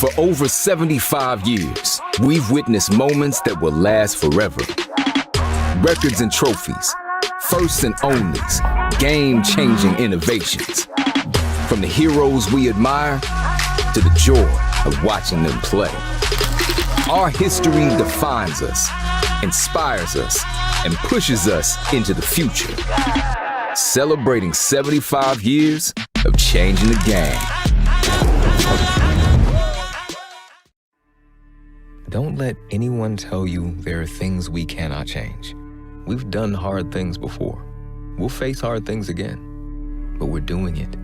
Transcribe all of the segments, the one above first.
For over 75 years, we've witnessed moments that will last forever. Records and trophies, firsts and onlys, game-changing innovations. From the heroes we admire to the joy of watching them play. Our history defines us, inspires us, and pushes us into the future. Celebrating 75 years of changing the game. Don't let anyone tell you there are things we cannot change. We've done hard things before. We'll face hard things again, but we're doing it.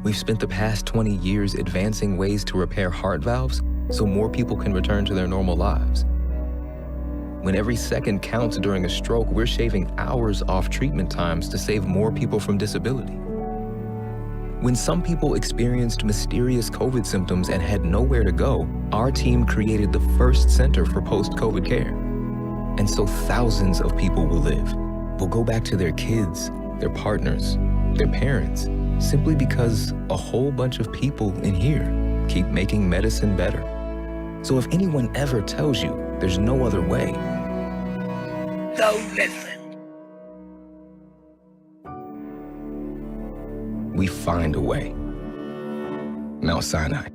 We've spent the past 20 years advancing ways to repair heart valves so more people can return to their normal lives. When every second counts during a stroke, we're shaving hours off treatment times to save more people from disability. When some people experienced mysterious COVID symptoms and had nowhere to go, our team created the first center for post-COVID care. And so thousands of people will live, will go back to their kids, their partners, their parents, simply because a whole bunch of people in here keep making medicine better. So if anyone ever tells you there's no other way, don't listen. we find a way. Mount Sinai.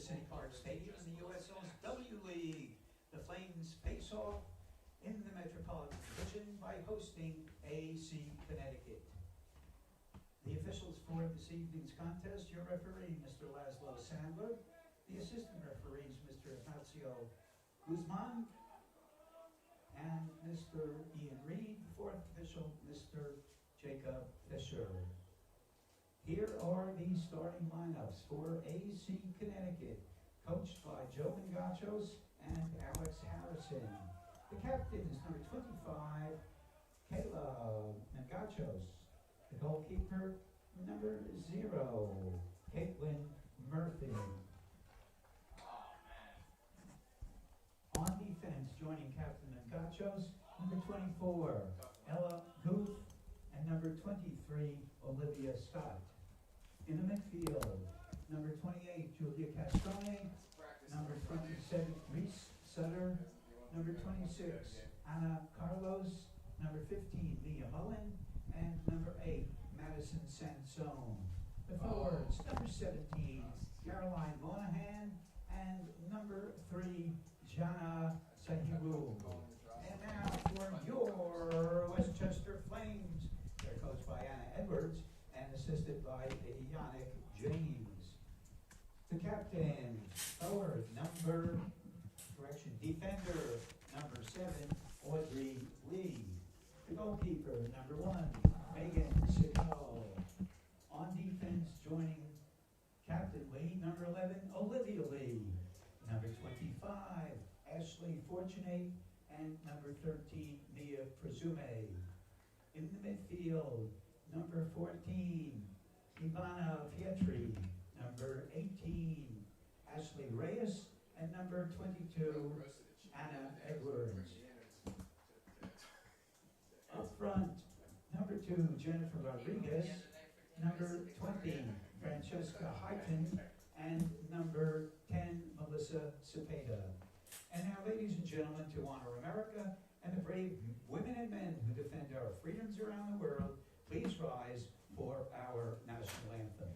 City Park Stadium in the USL's W League. The Flames face off in the Metropolitan Division by hosting AC Connecticut. The officials for this evening's contest, your referee, Mr. Laszlo Sandler, the assistant referees, Mr. Ignacio Guzman, and Mr. Ian Reed, the fourth official, Mr. Jacob Fisher. Here are the starting lineups for AC Connecticut, coached by Joe Mangachos and Alex Harrison. The captain is number 25, Kayla Mangachos. The goalkeeper, number 0, Caitlin Murphy. On defense, joining Captain Mangachos, number 24, Ella Guth, and number 23, Olivia Scott. In the midfield, number 28, Julia Castrone, number 27, Reese Sutter, number 26, Anna Carlos, number 15, Leah Mullen, and number 8, Madison Sansone. The forwards, number 17, Caroline Monahan, and number 3, Jana Sahiru. And now for your Westchester Flames. They're coached by Anna Edwards and assisted by Yannick James. The captain, forward, defender, number 7, Audrey Lee. The goalkeeper, number 1, Megan Sigal. On defense, joining Captain Lee, number 11, Olivia Lee. Number 25, Ashley Fortunate, and number 13, Mia Presume. In the midfield, number 14, Ivana Pietri. Number 18, Ashley Reyes, and number 22, Anna Edwards. Up front, number 2, Jennifer Rodriguez, number 20, Francesca Hyten, and number 10, Melissa Cepeda. And now, ladies and gentlemen, to honor America and the brave women and men who defend our freedoms around the world, please rise for our national anthem.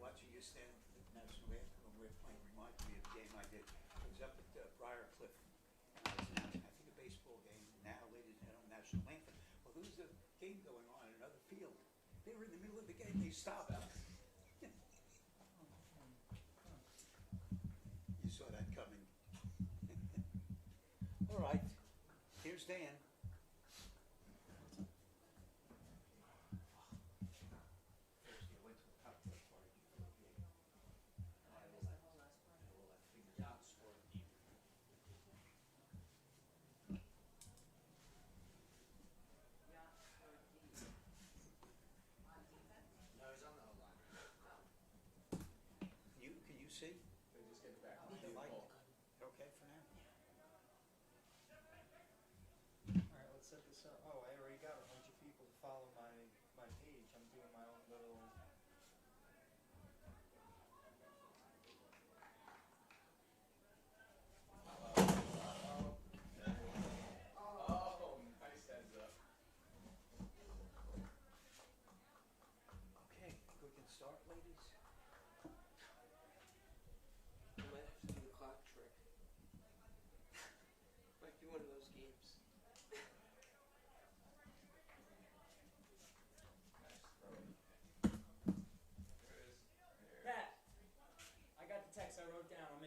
Watching you stand at the national anthem when we were playing reminds me of a game I did. I was up at Briarcliff. I was in, I think, a baseball game. Now, ladies and gentlemen, national anthem. Well, there was a game going on in another field. They were in the middle of the game. They stopped. You saw that coming. All right. Here's Dan. Can you see? They just get back. The light. Okay for now? Alright, let's set this up. Oh, I already got a bunch of people to follow my page. I'm doing my own little... Oh, nice heads up.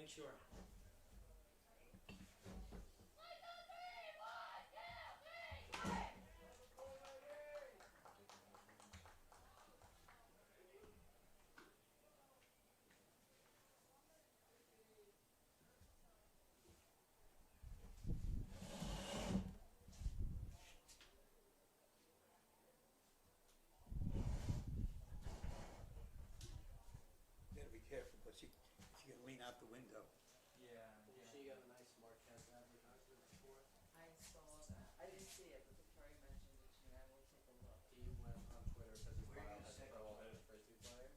make sure. You gotta be careful, but she can lean out the window. Yeah. She got a nice Marquez advertisement for it. I saw that. I didn't see it, but Victoria mentioned it to me. I will take a look. He went on Twitter because his Where bio you has a second pro one? frisbee player,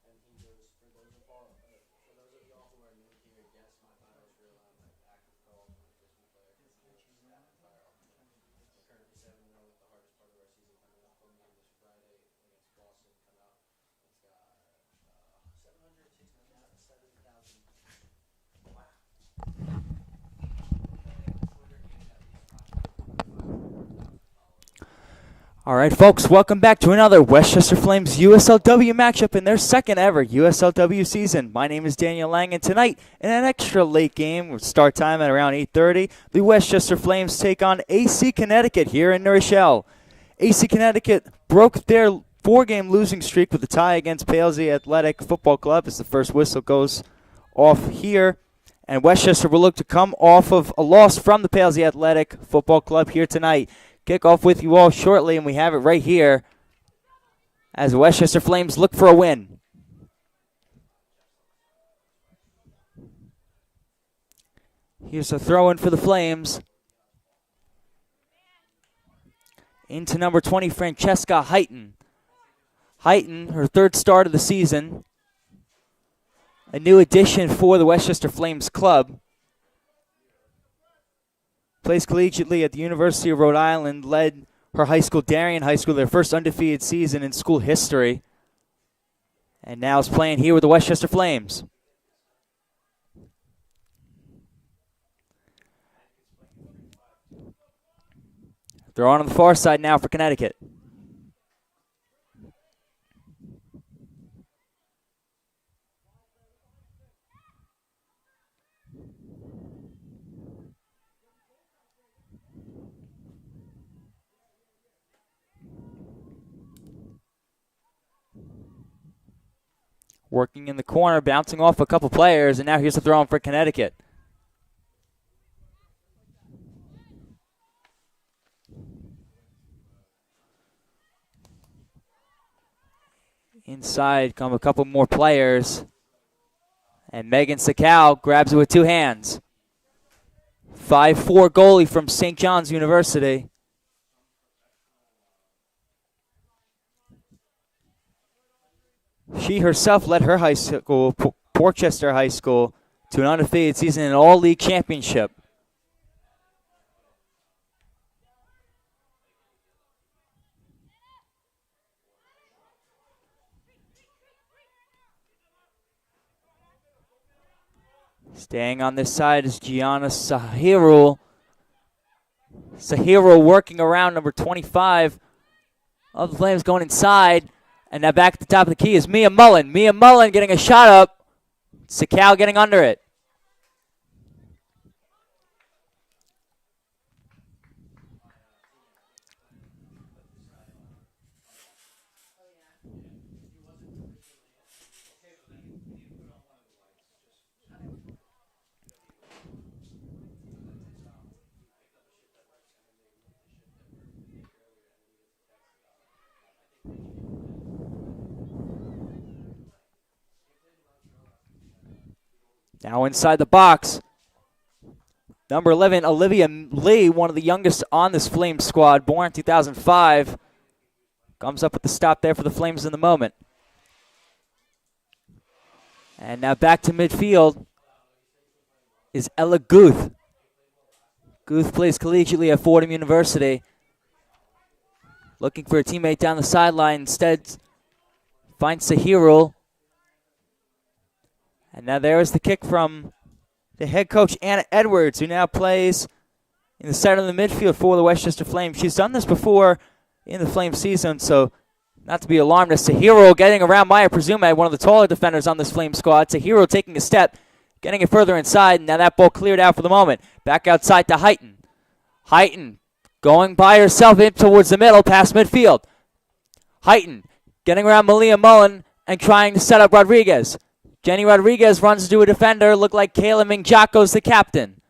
and he goes for those of y'all who are new here, yes, my bio is real. I'm an active pro frisbee player. We're currently 7-0 with the hardest part of our season coming up. Home game this Friday against Boston coming up. It's got 770,000. Wow. All right, folks, welcome back to another Westchester Flames USLW matchup in their second ever USLW season. My name is Daniel Lang, and tonight, in an extra late game with start time at around 8:30, the Westchester Flames take on AC Connecticut here in New Rochelle. AC Connecticut broke their 4-game losing streak with a tie against Palsy Athletic Football Club as the first whistle goes off here. And Westchester will look to come off of a loss from the Palsy Athletic Football Club here tonight. Kick off with you all shortly, and we have it right here as the Westchester Flames look for a win. Here's a throw-in for the Flames. Into number 20, Francesca Heighton. Heighton, her third start of the season. A new addition for the Westchester Flames club. Plays collegiately at the University of Rhode Island, led her high school, Darien High School, their first undefeated season in school history. And now is playing here with the Westchester Flames. They're on the far side now for Connecticut. Working in the corner, bouncing off a couple players, and now here's the throw in for Connecticut. Inside come a couple more players, and Megan Sakau grabs it with two hands. 5'4" goalie from St. John's University. She herself led her high school, Portchester High School, to an undefeated season in an all-league championship. Staying on this side is Gianna Sahiro. Sahiro working around number 25 of the Flames, going inside. And now back at the top of the key is Mia Mullen. Mia Mullen getting a shot up. Sakau getting under it. Now inside the box, number 11, Olivia Lee, one of the youngest on this Flames squad, born in 2005, comes up with the stop there for the Flames in the moment. And now back to midfield is Ella Guth. Guth plays collegiately at Fordham University. Looking for a teammate down the sideline. Instead, finds Sahiro. And now there is the kick from the head coach, Anna Edwards, who now plays in the center of the midfield for the Westchester Flames. She's done this before in the Flames season, so not to be alarmed. As Sahiro getting around Maya Presume, one of the taller defenders on this Flames squad. Sahiro taking a step, getting it further inside. Now that ball cleared out for the moment. Back outside to Heighton. Heighton going by herself in towards the middle, past midfield. Heighton getting around Malia Mullen and trying to set up Rodriguez. Jenny Rodriguez runs to a defender. Look like Kayla Mingjako's the captain.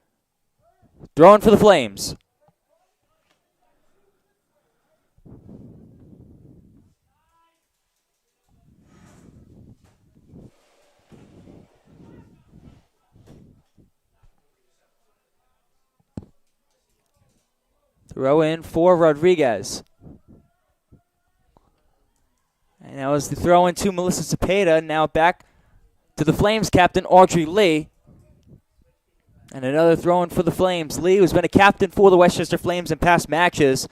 Throwing for the Flames. Throw in for Rodriguez. And that was the throw in to Melissa Cepeda. Now back to the Flames captain, Audrey Lee. And another throw in for the Flames. Lee, who's been a captain for the Westchester Flames in past matches,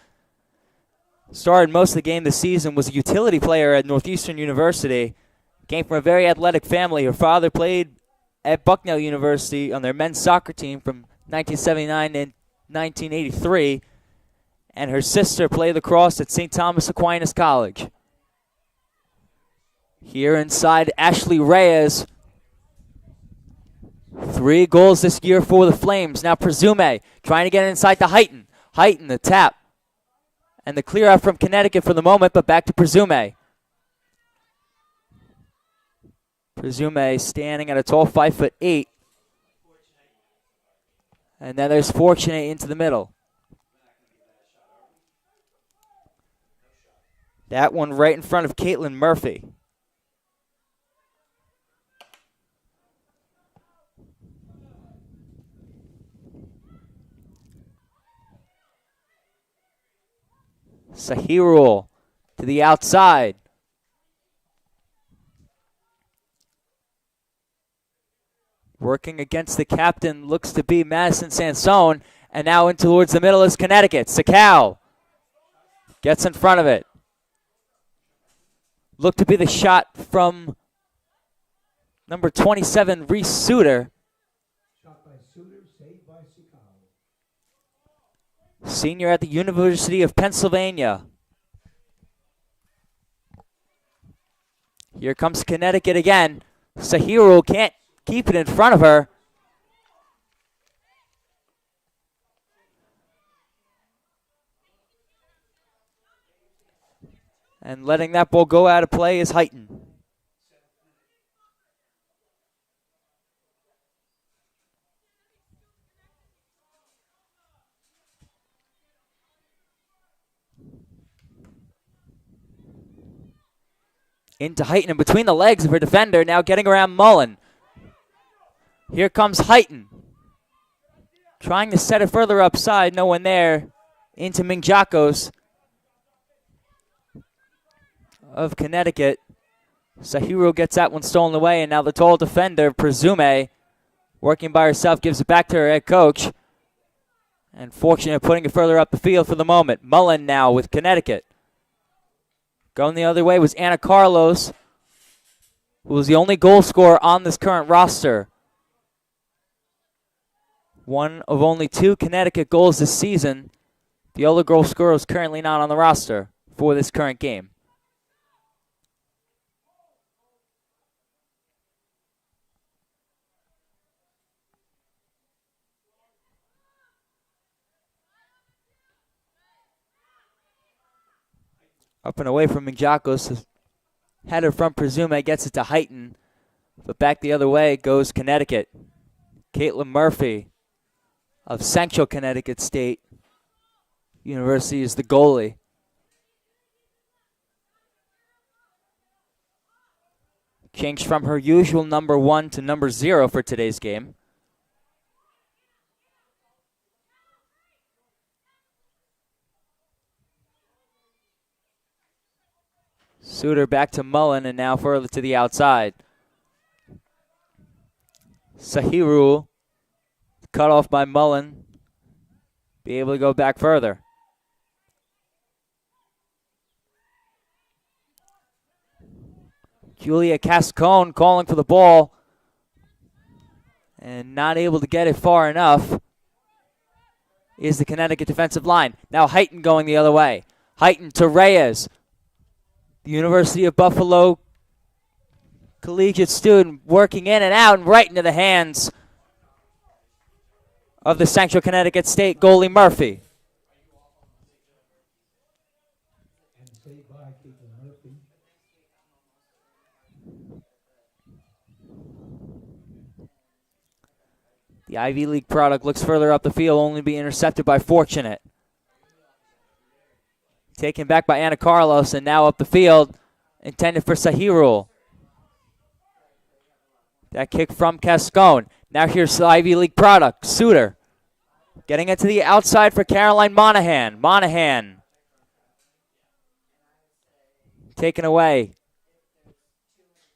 started most of the game this season, was a utility player at Northeastern University. Came from a very athletic family. Her father played at Bucknell University on their men's soccer team from 1979 and 1983. And her sister played lacrosse at St. Thomas Aquinas College. Here inside, Ashley Reyes. 3 goals this year for the Flames. Now Presume trying to get inside to Heighton. Heighton, the tap. And the clear out from Connecticut for the moment, but back to Presume. Presume standing at a tall 5'8". And then there's Fortunate into the middle. That one right in front of Caitlin Murphy. Sahirul to the outside. Working against the captain looks to be Madison Sansone. And now in towards the middle is Connecticut. Sakau gets in front of it. Looked to be the shot from number 27, Reese Suter. Shot by Suter, saved by Sikau. Senior at the University of Pennsylvania. Here comes Connecticut again. Sahiro can't keep it in front of her. And letting that ball go out of play is Heighton. Into Heighton and between the legs of her defender, now getting around Mullen. Here comes Heighton. Trying to set it further upside, no one there. Into Mingjakos of Connecticut. Sahiro gets that one stolen away, and now the tall defender, Presume, working by herself, gives it back to her head coach. And Fortunate putting it further up the field for the moment. Mullen now with Connecticut. Going the other way was Anna Carlos, who was the only goal scorer on this current roster. One of only 2 Connecticut goals this season. The other goal scorer is currently not on the roster for this current game. Up and away from Mingjakos. Header from Presume, gets it to Heighton. But back the other way goes Connecticut. Caitlin Murphy of Central Connecticut State University is the goalie. Changed from her usual number 1 to number 0 for today's game. Suter back to Mullen, and now further to the outside. Sahiru, cut off by Mullen, be able to go back further. Julia Cascone calling for the ball, and not able to get it far enough is the Connecticut defensive line. Now Heighton going the other way. Heighton to Reyes. The University of Buffalo collegiate student working in and out and right into the hands of the Central Connecticut State goalie Murphy. And saved by Keeper Murphy. The Ivy League product looks further up the field, only to be intercepted by Fortunate. Taken back by Anna Carlos, and now up the field, intended for Sahirul. That kick from Cascone. Now here's the Ivy League product, Suter. Getting it to the outside for Caroline Monahan. Monahan. Taken away.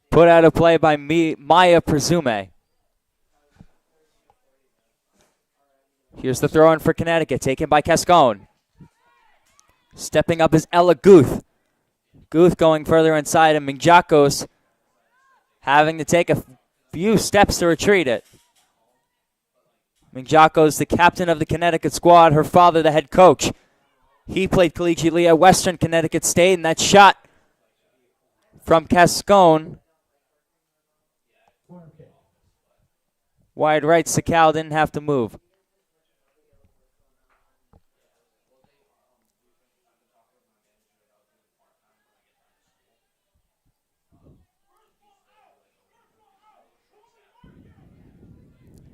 Put out of play by Maya Presume. Here's the throw in for Connecticut, taken by Cascone. Stepping up is Ella Guth. Guth going further inside, and Minjakos having to take a few steps to retreat it. Minjakos, the captain of the Connecticut squad, her father, the head coach. He played collegiately at Western Connecticut State, and that shot from Cascone. Wide right, Sakal didn't have to move.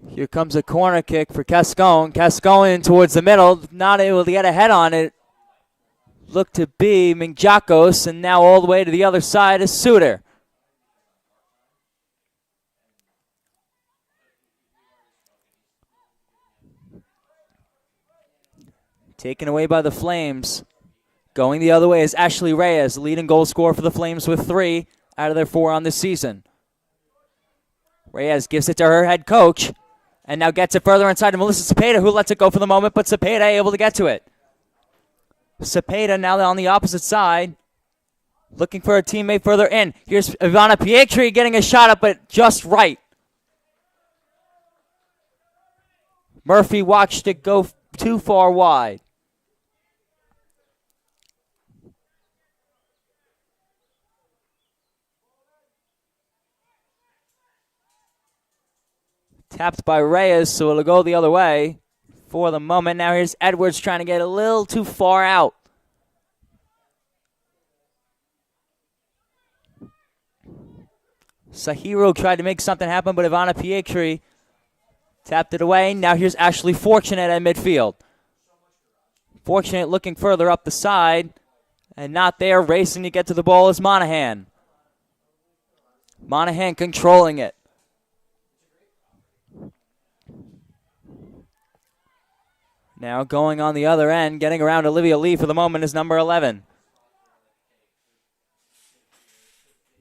Here comes a corner kick for Cascone. Cascone in towards the middle, not able to get a head on it. Looked to be Minjakos, and now all the way to the other side is Suter. Taken away by the Flames. Going the other way is Ashley Reyes, leading goal scorer for the Flames with 3 out of their 4 on this season. Reyes gives it to her head coach, and now gets it further inside to Melissa Cepeda, who lets it go for the moment, but Cepeda able to get to it. Cepeda now on the opposite side, looking for a teammate further in. Here's Ivana Pietri getting a shot up, but just right. Murphy watched it go too far wide. Tapped by Reyes, so it'll go the other way for the moment. Now here's Edwards trying to get a little too far out. Sahiro tried to make something happen, but Ivana Pietri tapped it away. Now here's Ashley Fortunate at midfield. Fortunate looking further up the side, and not there. Racing to get to the ball is Monahan. Monahan controlling it. Now going on the other end, getting around Olivia Lee for the moment is number 11.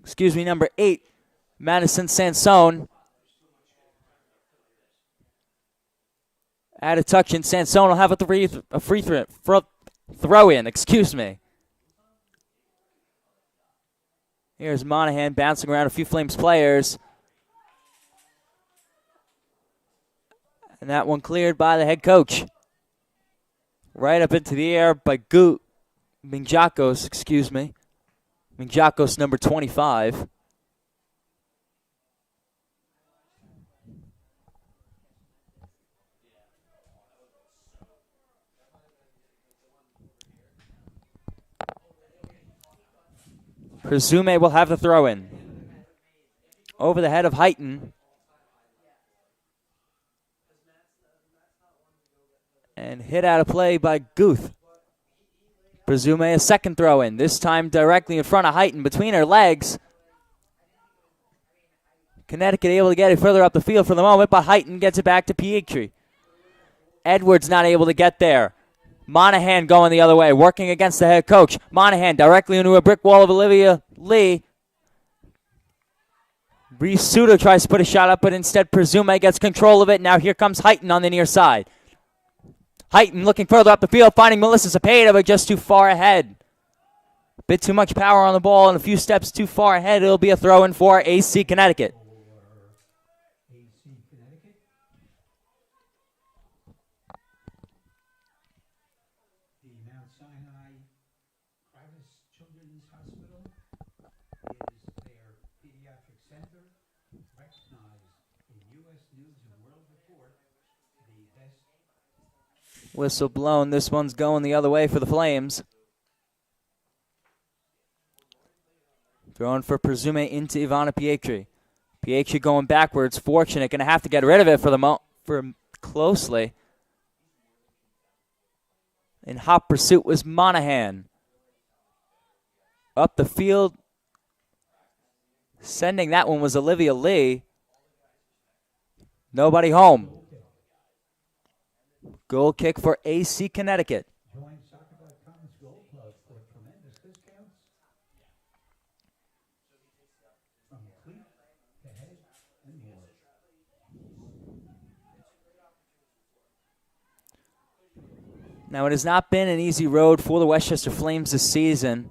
Excuse me, number 8, Madison Sansone. Add a touch, and Sansone will have a free throw in. Excuse me. Here's Monahan bouncing around a few Flames players. And that one cleared by the head coach. Right up into the air by Minjakos, excuse me. Minjakos, number 25. Presume will have the throw in. Over the head of Heighton. And hit out of play by Guth. Presume a second throw in, this time directly in front of Heighton between her legs. Connecticut able to get it further up the field for the moment, but Heighton gets it back to Pietri. Edwards not able to get there. Monahan going the other way, working against the head coach. Monahan directly into a brick wall of Olivia Lee. Reese Suter tries to put a shot up, but instead Presume gets control of it. Now here comes Heighton on the near side. Heighton looking further up the field, finding Melissa Cepeda, but just too far ahead. A bit too much power on the ball and a few steps too far ahead. It'll be a throw-in for AC Connecticut. AC Connecticut. The Mount Sinai Private Children's Hospital is their pediatric Pediatric Center recognized in U.S. News and World Report the best. Whistle blown. This one's going the other way for the Flames. Throwing for Presume into Ivana Pietri. Pietri going backwards. Fortunate. Going to have to get rid of it for closely. In hot pursuit was Monahan. Up the field. Sending that one was Olivia Lee. Nobody home. Goal kick for AC Connecticut. Join Soccer.com's Gold Club for tremendous discounts from cleat to head and more. Now, it has not been an easy road for the Westchester Flames this season,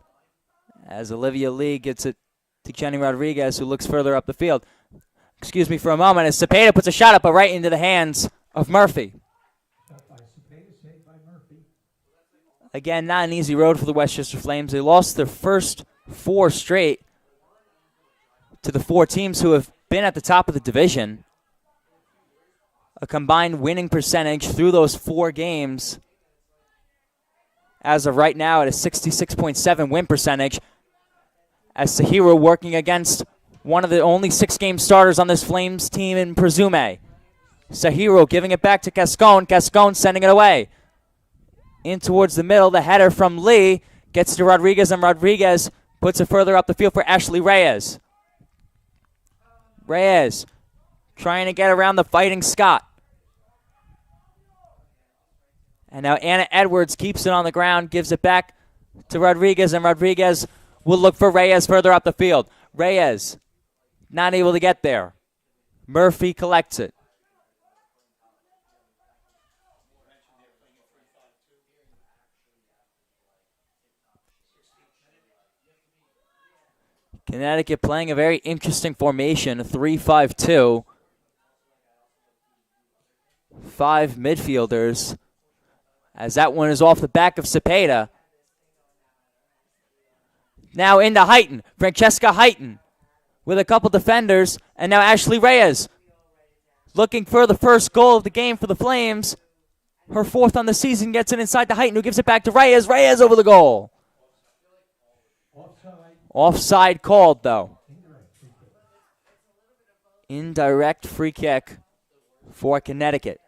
as Olivia Lee gets it to Jenny Rodriguez, who looks further up the field. Excuse me for a moment, as Cepeda puts a shot up, but right into the hands of Murphy. Shot by Cepeda, saved by Murphy. Again, not an easy road for the Westchester Flames. They lost their first 4 straight to the 4 teams who have been at the top of the division. A combined winning percentage through those 4 games, as of right now, at a 66.7 win percentage, as Sahiro working against one of the only 6-game starters on this Flames team in Presume. Sahiro giving it back to Cascone. Cascone sending it away. In towards the middle, the header from Lee gets to Rodriguez, and Rodriguez puts it further up the field for Ashley Reyes. Reyes trying to get around the fighting Scott. And now Anna Edwards keeps it on the ground, gives it back to Rodriguez, and Rodriguez will look for Reyes further up the field. Reyes not able to get there. Murphy collects it. Connecticut playing a very interesting formation, 3-5-2. 5 midfielders, as that one is off the back of Cepeda. Now into Heighton. Francesca Heighton with a couple defenders. And now Ashley Reyes looking for the first goal of the game for the Flames. Her 4th on the season, gets it inside to Heighton, who gives it back to Reyes. Reyes over the goal. Offside called, though. Indirect free kick for Connecticut.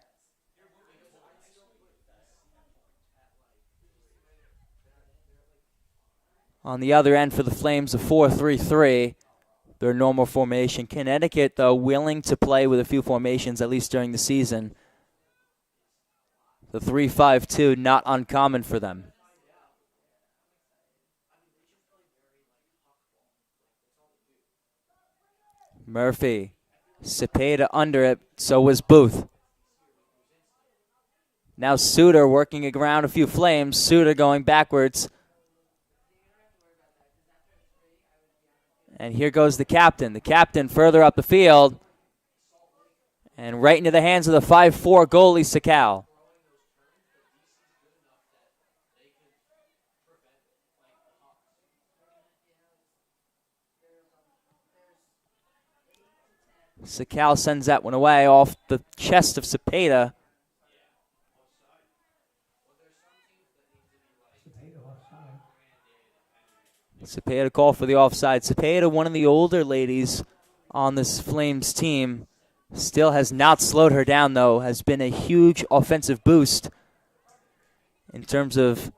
On the other end for the Flames, a 4-3-3, their normal formation. Connecticut, though, willing to play with a few formations, at least during the season. The 3-5-2, not uncommon for them. Murphy. Cepeda under it, so was Booth. Now Suter working around a few Flames. Suter going backwards. And here goes the captain. The captain further up the field. And right into the hands of the 5'4" goalie, Sakal. Sakal sends that one away off the chest of Cepeda. Cepeda call for the offside. Cepeda, one of the older ladies on this Flames team, still has not slowed her down, though. Has been a huge offensive boost in terms of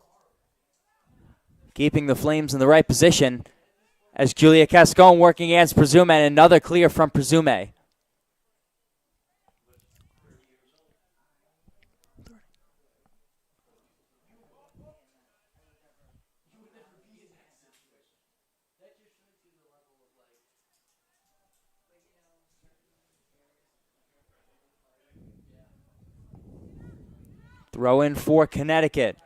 keeping the Flames in the right position. As Julia Cascone working against Presume, and another clear from Presume. Throw in for Connecticut.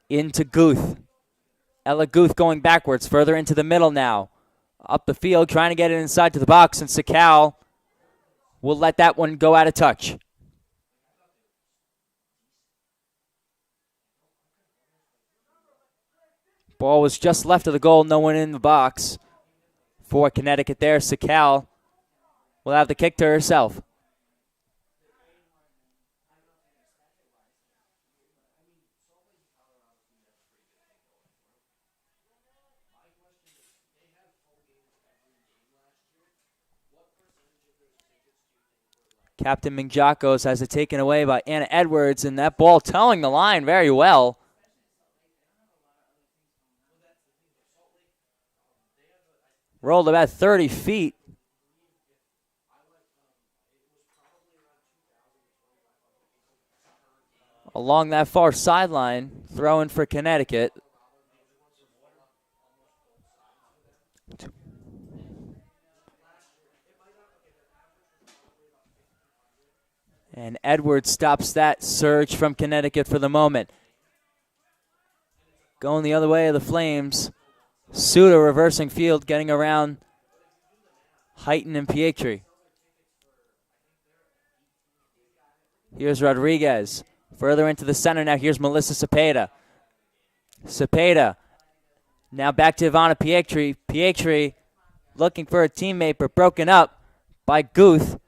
Into Guth. Ella Guth going backwards, further into the middle now. Up the field, trying to get it inside to the box, and Sakal will let that one go out of touch. Ball was just left of the goal, no one in the box. For Connecticut there, Sakal will have the kick to herself. Captain Minjakos has it taken away by Anna Edwards, and that ball towing the line very well. Rolled about 30 feet. Along that far sideline, throwing for Connecticut. And Edwards stops that surge from Connecticut for the moment. Going the other way of the Flames. Suda reversing field, getting around Heighton and Pietri. Here's Rodriguez. Further into the center now. Here's Melissa Cepeda. Cepeda. Now back to Ivana Pietri. Pietri looking for a teammate, but broken up by Guth.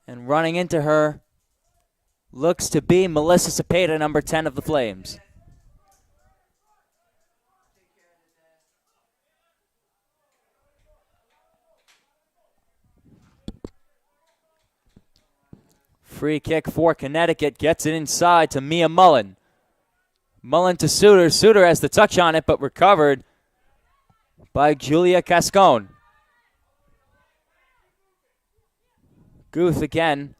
And running into her looks to be Melissa Cepeda, number 10 of the Flames. Free kick for Connecticut. Gets it inside to Mia Mullen. Mullen to Suter. Suter has the touch on it, but recovered by Julia Cascone. Guth again.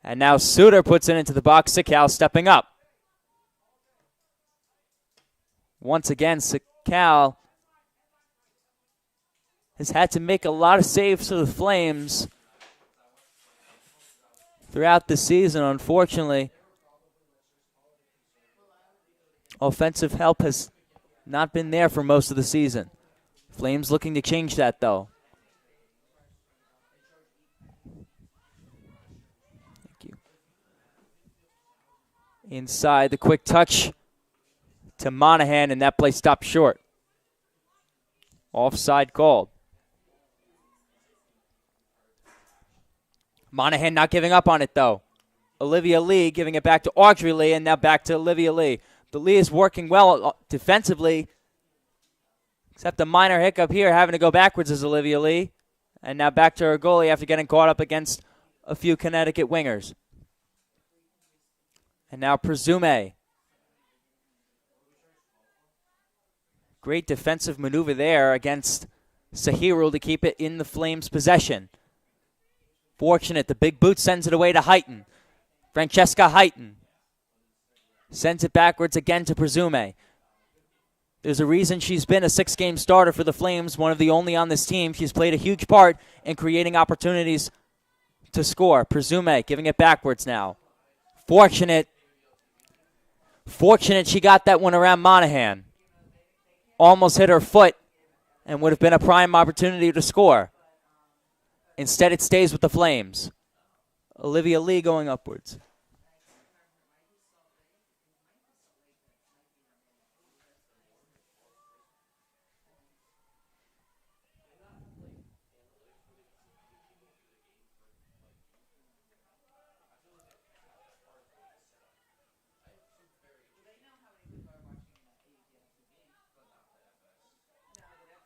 And now Suter puts it into the box. Sakal stepping up. Once again, Sakal has had to make a lot of saves for the Flames throughout the season. Unfortunately, offensive help has not been there for most of the season. Flames looking to change that, though. Inside, the quick touch to Monahan, and that play stopped short. Offside called. Monahan not giving up on it, though. Olivia Lee giving it back to Audrey Lee, and now back to Olivia Lee. The Lee is working well defensively, except a minor hiccup here, having to go backwards is Olivia Lee. And now back to her goalie after getting caught up against a few Connecticut wingers. And now Presume. Great defensive maneuver there against Sahiru to keep it in the Flames' possession. Fortunate, the big boot sends it away to Heighton. Francesca Heighton sends it backwards again to Presume. There's a reason she's been a 6-game starter for the Flames, one of the only on this team. She's played a huge part in creating opportunities to score. Presume giving it backwards now. Fortunate she got that one around Monahan. Almost hit her foot and would have been a prime opportunity to score. Instead, it stays with the Flames. Olivia Lee going upwards.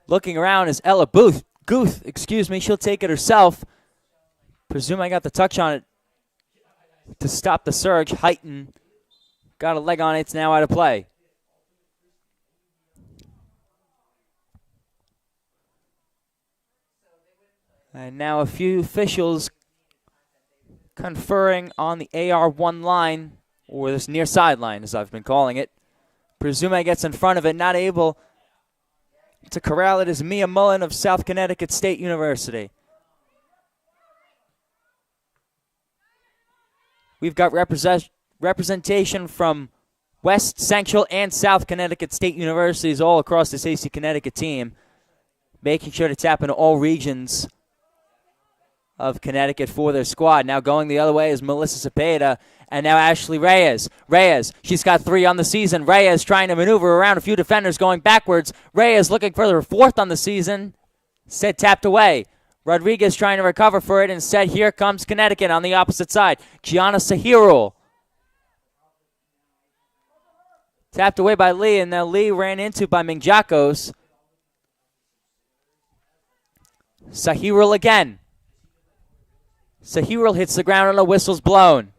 Looking around is Ella Guth, she'll take it herself. Presume I got the touch on it to stop the surge. Heighton got a leg on it, it's now out of play. And now a few officials conferring on the AR1 line, or this near sideline as I've been calling it. Presume gets in front of it, not able to corral it is Mia Mullen of South Connecticut State University. We've got representation from West, Central, and South Connecticut State Universities all across this AC Connecticut team, making sure to tap into all regions of Connecticut for their squad. Now going the other way is Melissa Cepeda, and now Ashley Reyes. Reyes, she's got 3 on the season. Reyes trying to maneuver around a few defenders going backwards. Reyes looking for her 4th on the season. Instead tapped away. Rodriguez trying to recover for it. Instead, here comes Connecticut on the opposite side. Gianna Sahirul. Tapped away by Lee, and now Lee ran into by Mingjakos. Sahirul again. Sahirul hits the ground and a whistle's blown.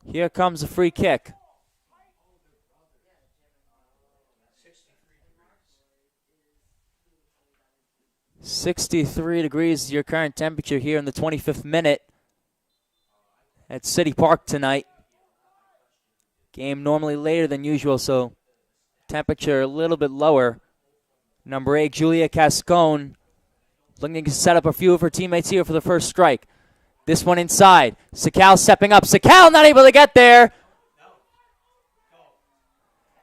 Here comes a free kick. 63 degrees is your current temperature here in the 25th minute at City Park tonight. Game normally later than usual, so temperature a little bit lower. Number 8, Julia Cascone, looking to set up a few of her teammates here for the first strike. This one inside. Sakal stepping up. Sakal not able to get there.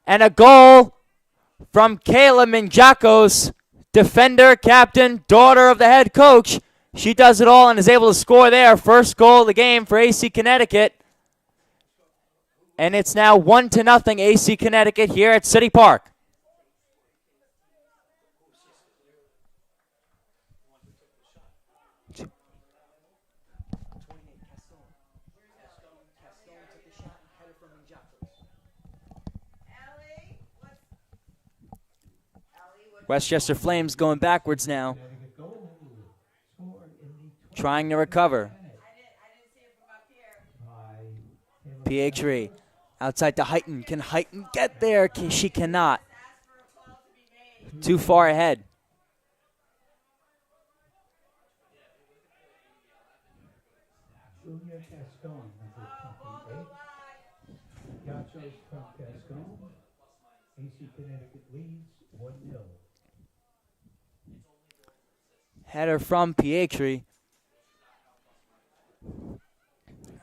And a goal from Kayla Mingjakos, defender, captain, daughter of the head coach. She does it all and is able to score there. First goal of the game for AC Connecticut. And it's now 1-0 AC Connecticut here at City Park. Westchester Flames going backwards now, trying to recover. Pietri outside to Heighton. Can Heighton get there? She cannot. Too far ahead. Julia Cascone, number 28. Gachos from Cascone. AC Connecticut leads 1-0. Header from Pietri.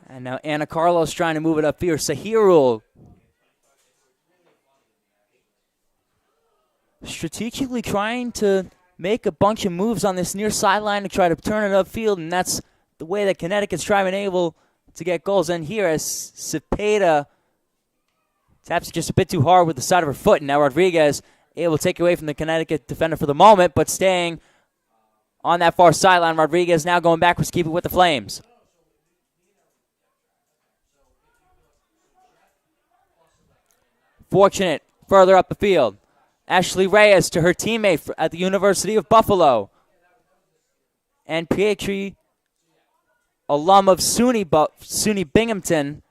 And now Anna Carlos trying to move it up here. Sahirul strategically trying to make a bunch of moves on this near sideline to try to turn it upfield, and that's the way that Connecticut's trying able to get goals. And here as Cepeda taps it just a bit too hard with the side of her foot, and now Rodriguez able to take away from the Connecticut defender for the moment, but staying on that far sideline. Rodriguez now going backwards, keep it with the Flames. Fortunate further up the field. Ashley Reyes to her teammate at the University of Buffalo. And Pietri, alum of SUNY Binghamton.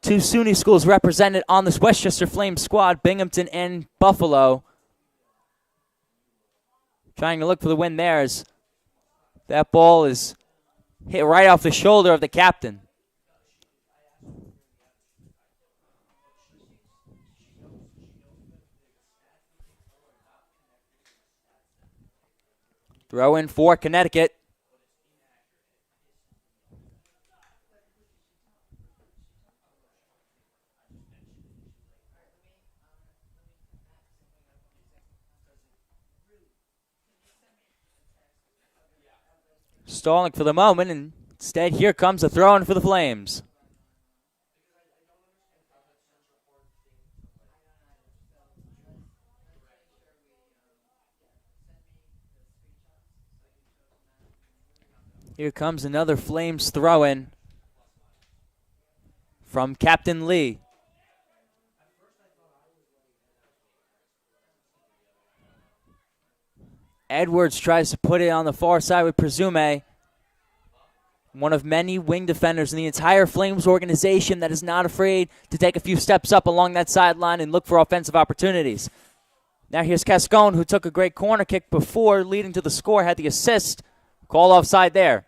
2 SUNY schools represented on this Westchester Flames squad, Binghamton and Buffalo. Trying to look for the win there as that ball is hit right off the shoulder of the captain. Throw in for Connecticut. Stalling for the moment, and instead here comes a throw in for the Flames. Here comes another Flames throw-in from Captain Lee. Edwards tries to put it on the far side with Presume. One of many wing defenders in the entire Flames organization that is not afraid to take a few steps up along that sideline and look for offensive opportunities. Now here's Cascone, who took a great corner kick before leading to the score, had the assist. Call offside there.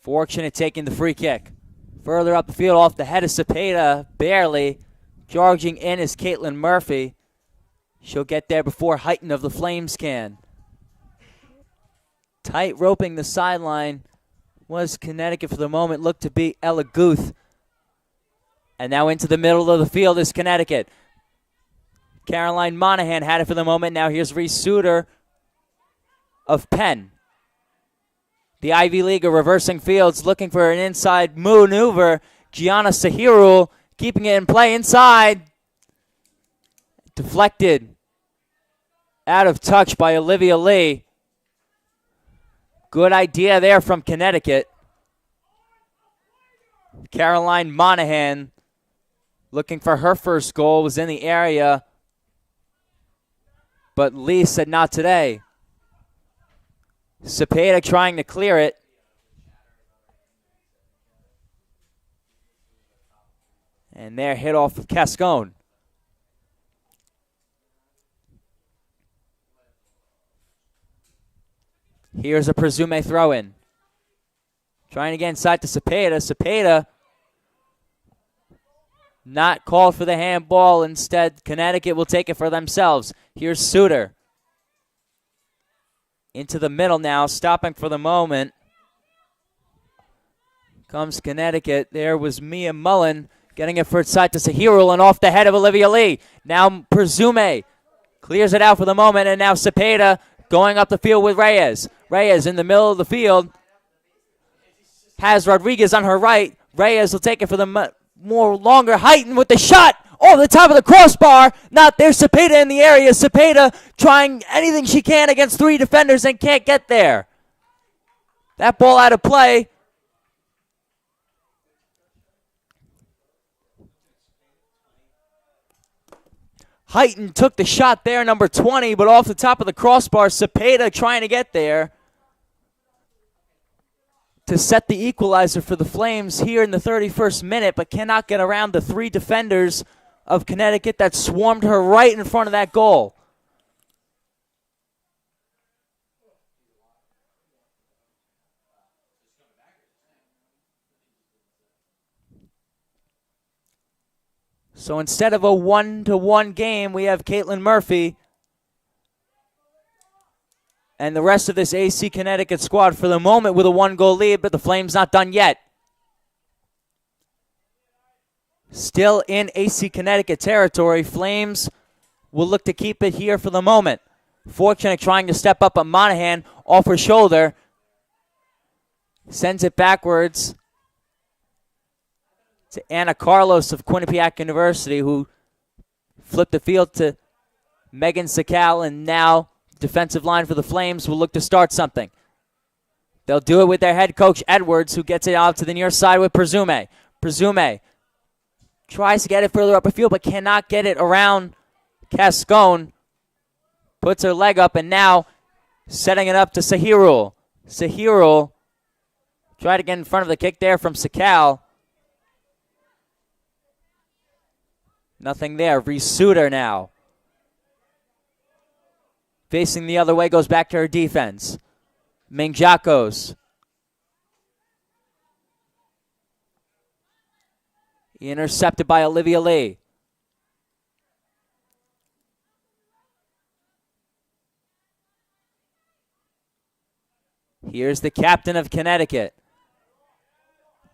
Fortunate taking the free kick. Further up the field off the head of Cepeda, barely. Charging in is Caitlin Murphy. She'll get there before Heighton of the Flames can. Tight roping the sideline was Connecticut for the moment. Looked to be Ella Guth. And now into the middle of the field is Connecticut. Caroline Monahan had it for the moment. Now here's Reese Suter of Penn. The Ivy League reversing fields, looking for an inside maneuver. Gianna Sahiru keeping it in play inside. Deflected. Out of touch by Olivia Lee. Good idea there from Connecticut. Caroline Monahan looking for her first goal, was in the area. But Lee said not today. Cepeda trying to clear it. And they're hit off with Cascone. Here's a Presume throw-in. Trying to get inside to Cepeda. Cepeda not called for the handball. Instead, Connecticut will take it for themselves. Here's Suter. Into the middle now, stopping for the moment. Comes Connecticut. There was Mia Mullen getting it for its side to Sahirul and off the head of Olivia Lee. Now Presume clears it out for the moment, and now Cepeda going up the field with Reyes. Reyes in the middle of the field. Has Rodriguez on her right. Reyes will take it for the more longer. Heighton with the shot over the top of the crossbar. Not there. Cepeda in the area. Cepeda trying anything she can against three defenders and can't get there. That ball out of play. Heighton took the shot there, number 20, but off the top of the crossbar. Cepeda trying to get there to set the equalizer for the Flames here in the 31st minute, but cannot get around the three defenders of Connecticut that swarmed her right in front of that goal. So instead of a 1-1 game, we have Caitlin Murphy and the rest of this AC Connecticut squad for the moment with a 1-goal lead, but the Flames not done yet. Still in AC Connecticut territory. Flames will look to keep it here for the moment. Fortunate trying to step up, but Monahan off her shoulder. Sends it backwards to Anna Carlos of Quinnipiac University, who flipped the field to Megan Sakal, and now defensive line for the Flames will look to start something. They'll do it with their head coach, Edwards, who gets it out to the near side with Presume. Presume tries to get it further up the field, but cannot get it around Cascone. Puts her leg up, and now setting it up to Sahirul. Sahirul tried to get in front of the kick there from Sakal. Nothing there. Reese Suter now. Facing the other way, goes back to her defense. Ming Jacos. Intercepted by Olivia Lee. Here's the captain of Connecticut.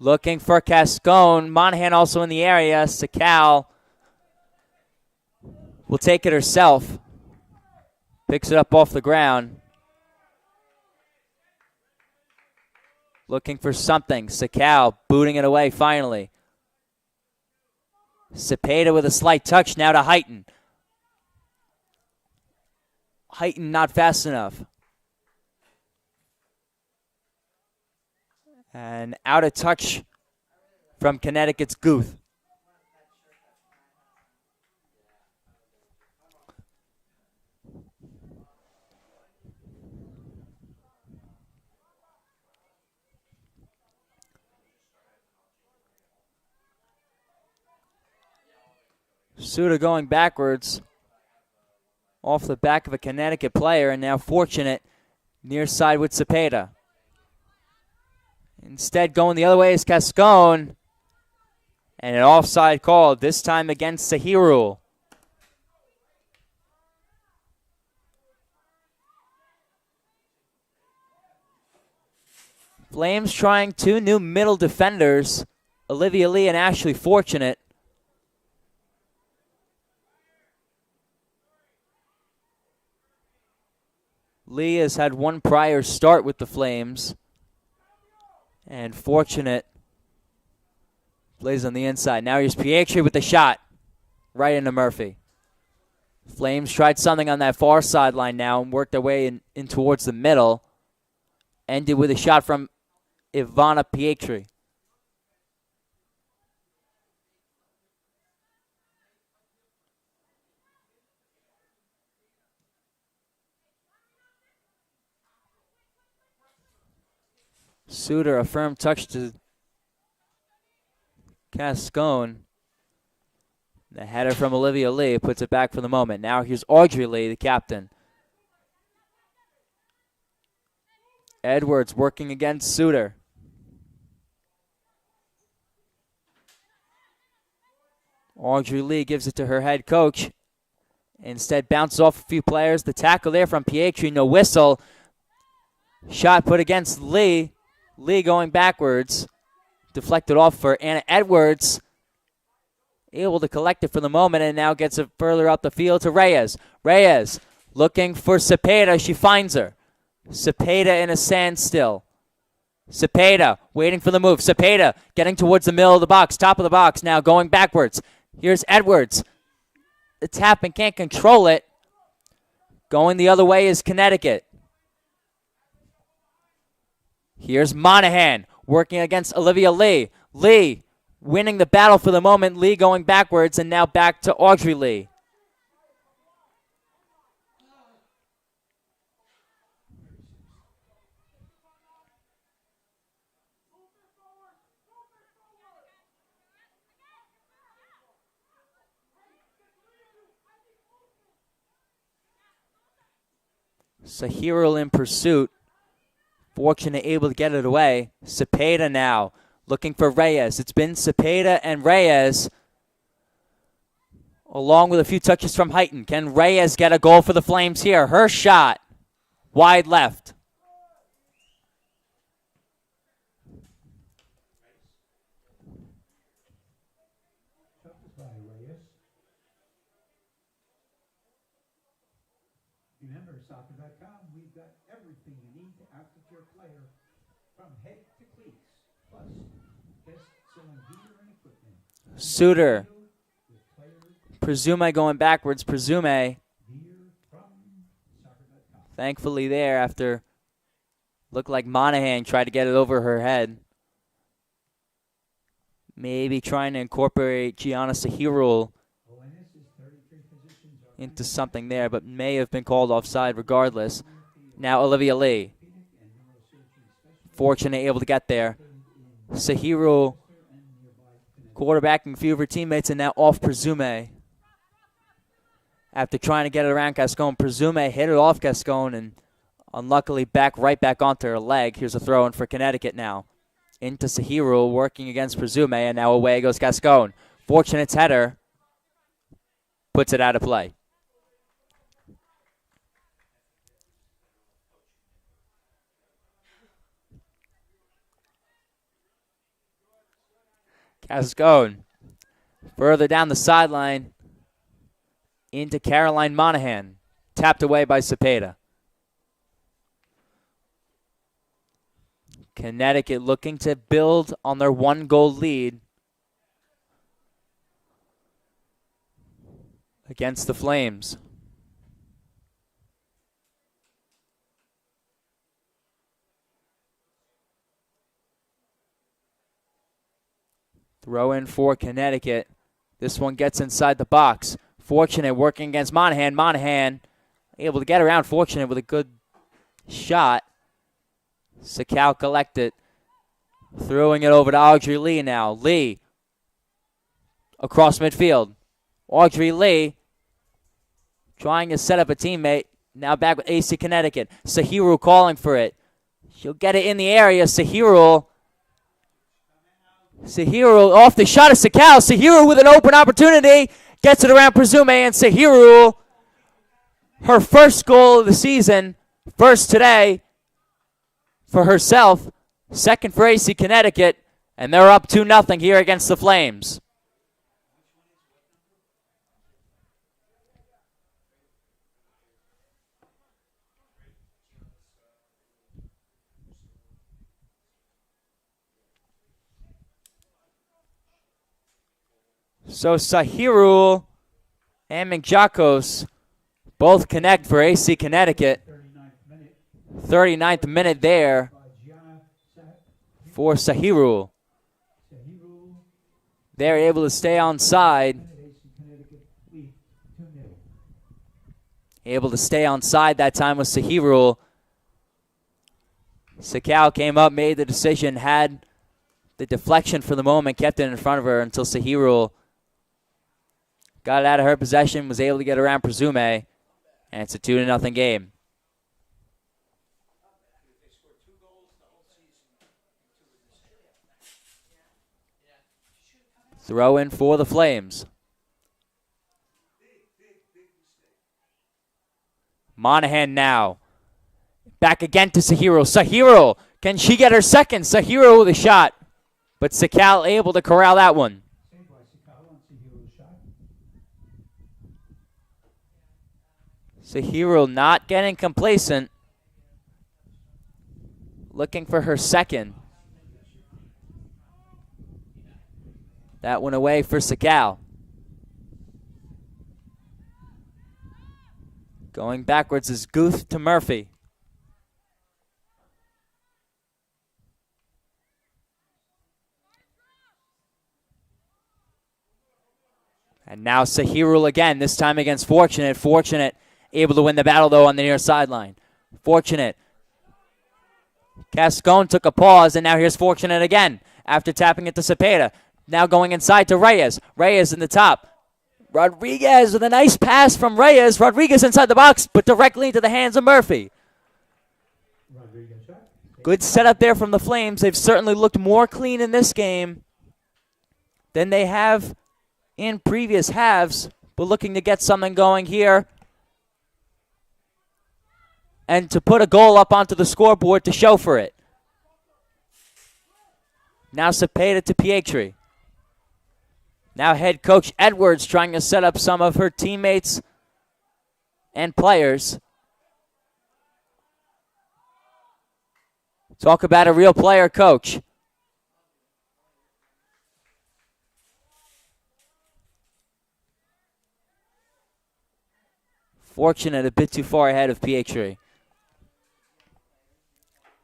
Looking for Cascone. Monahan also in the area. Sakal will take it herself. Picks it up off the ground. Looking for something. Sakal booting it away finally. Cepeda with a slight touch now to Heighton. Heighton not fast enough. And out of touch from Connecticut's Guth. Suter going backwards off the back of a Connecticut player, and now Fortunate near side with Cepeda. Instead, going the other way is Cascone. And an offside call, this time against Sahiru. Flames trying two new middle defenders, Olivia Lee and Ashley Fortunate. Lee has had one prior start with the Flames. And Fortunate plays on the inside. Now here's Pietri with the shot. Right into Murphy. Flames tried something on that far sideline now and worked their way in towards the middle. Ended with a shot from Ivana Pietri. Suter, a firm touch to Cascone. The header from Olivia Lee puts it back for the moment. Now here's Audrey Lee, the captain. Edwards working against Suter. Audrey Lee gives it to her head coach. Instead bounces off a few players. The tackle there from Pietri, no whistle. Shot put against Lee. Lee going backwards. Deflected off for Anna Edwards. Able to collect it for the moment and now gets it further up the field to Reyes. Reyes looking for Cepeda. She finds her. Cepeda in a standstill. Cepeda waiting for the move. Cepeda getting towards the middle of the box, top of the box now going backwards. Here's Edwards. The tap and can't control it. Going the other way is Connecticut. Here's Monahan working against Olivia Lee. Lee winning the battle for the moment. Lee going backwards and now back to Audrey Lee. Sahirul in pursuit. Fortunate able to get it away. Cepeda now looking for Reyes. It's been Cepeda and Reyes along with a few touches from Heighton. Can Reyes get a goal for the Flames here? Her shot wide left. By Reyes. Remember, soccer.com, we've got everything you need to outfit your player from head to cleats, plus best selling gear and equipment. Suter. Presume going backwards. Presume. Thankfully there after looked like Monahan tried to get it over her head. Maybe trying to incorporate Gianna Sahirul into something there, but may have been called offside regardless. Now Olivia Lee. Fortunate able to get there. Sahirul quarterbacking a few of her teammates and now off Presume. After trying to get it around Cascone, Presume hit it off Cascone and unluckily right back onto her leg. Here's a throw in for Connecticut now. Into Sahirul working against Presume and now away goes Cascone. Fortunate's header puts it out of play. Cascone further down the sideline into Caroline Monahan. Tapped away by Cepeda. Connecticut looking to build on their 1-goal lead against the Flames. Throw in for Connecticut. This one gets inside the box. Fortunate working against Monahan. Monahan able to get around Fortunate with a good shot. Sakau collected. Throwing it over to Audrey Lee now. Lee across midfield. Audrey Lee trying to set up a teammate. Now back with AC Connecticut. Sahirul calling for it. She'll get it in the area. Sahirul Sahiru off the shot of Sakal. Sahiru with an open opportunity. Gets it around Presume, and Sahiru, her first goal of the season, first today for herself, second for AC Connecticut, and they're up 2-0 here against the Flames. So Sahiru and Mingjakos both connect for AC Connecticut. 39th minute there for Sahiru. They're able to stay on side. Able to stay on side that time with Sahiru. Sakal came up, made the decision, had the deflection for the moment, kept it in front of her until Sahiru got it out of her possession, was able to get around Presume, and it's a 2-0 game. Throw in for the Flames. Monahan now. Back again to Sahiru. Sahiru, can she get her second? Sahiru with a shot, but Sakal able to corral that one. Sahiru not getting complacent. Looking for her second. That one away for Sakal. Going backwards is Guth to Murphy. And now Sahiru again, this time against Fortunate. Fortunate able to win the battle, though, on the near sideline. Fortunate. Cascone took a pause, and now here's Fortunate again after tapping it to Cepeda. Now going inside to Reyes. Reyes in the top. Rodriguez with a nice pass from Reyes. Rodriguez inside the box, but directly into the hands of Murphy. Good setup there from the Flames. They've certainly looked more clean in this game than they have in previous halves, but looking to get something going here and to put a goal up onto the scoreboard to show for it. Now Cepeda to Pietri. Now head coach Edwards trying to set up some of her teammates and players. Talk about a real player coach. Fortunate a bit too far ahead of Pietri.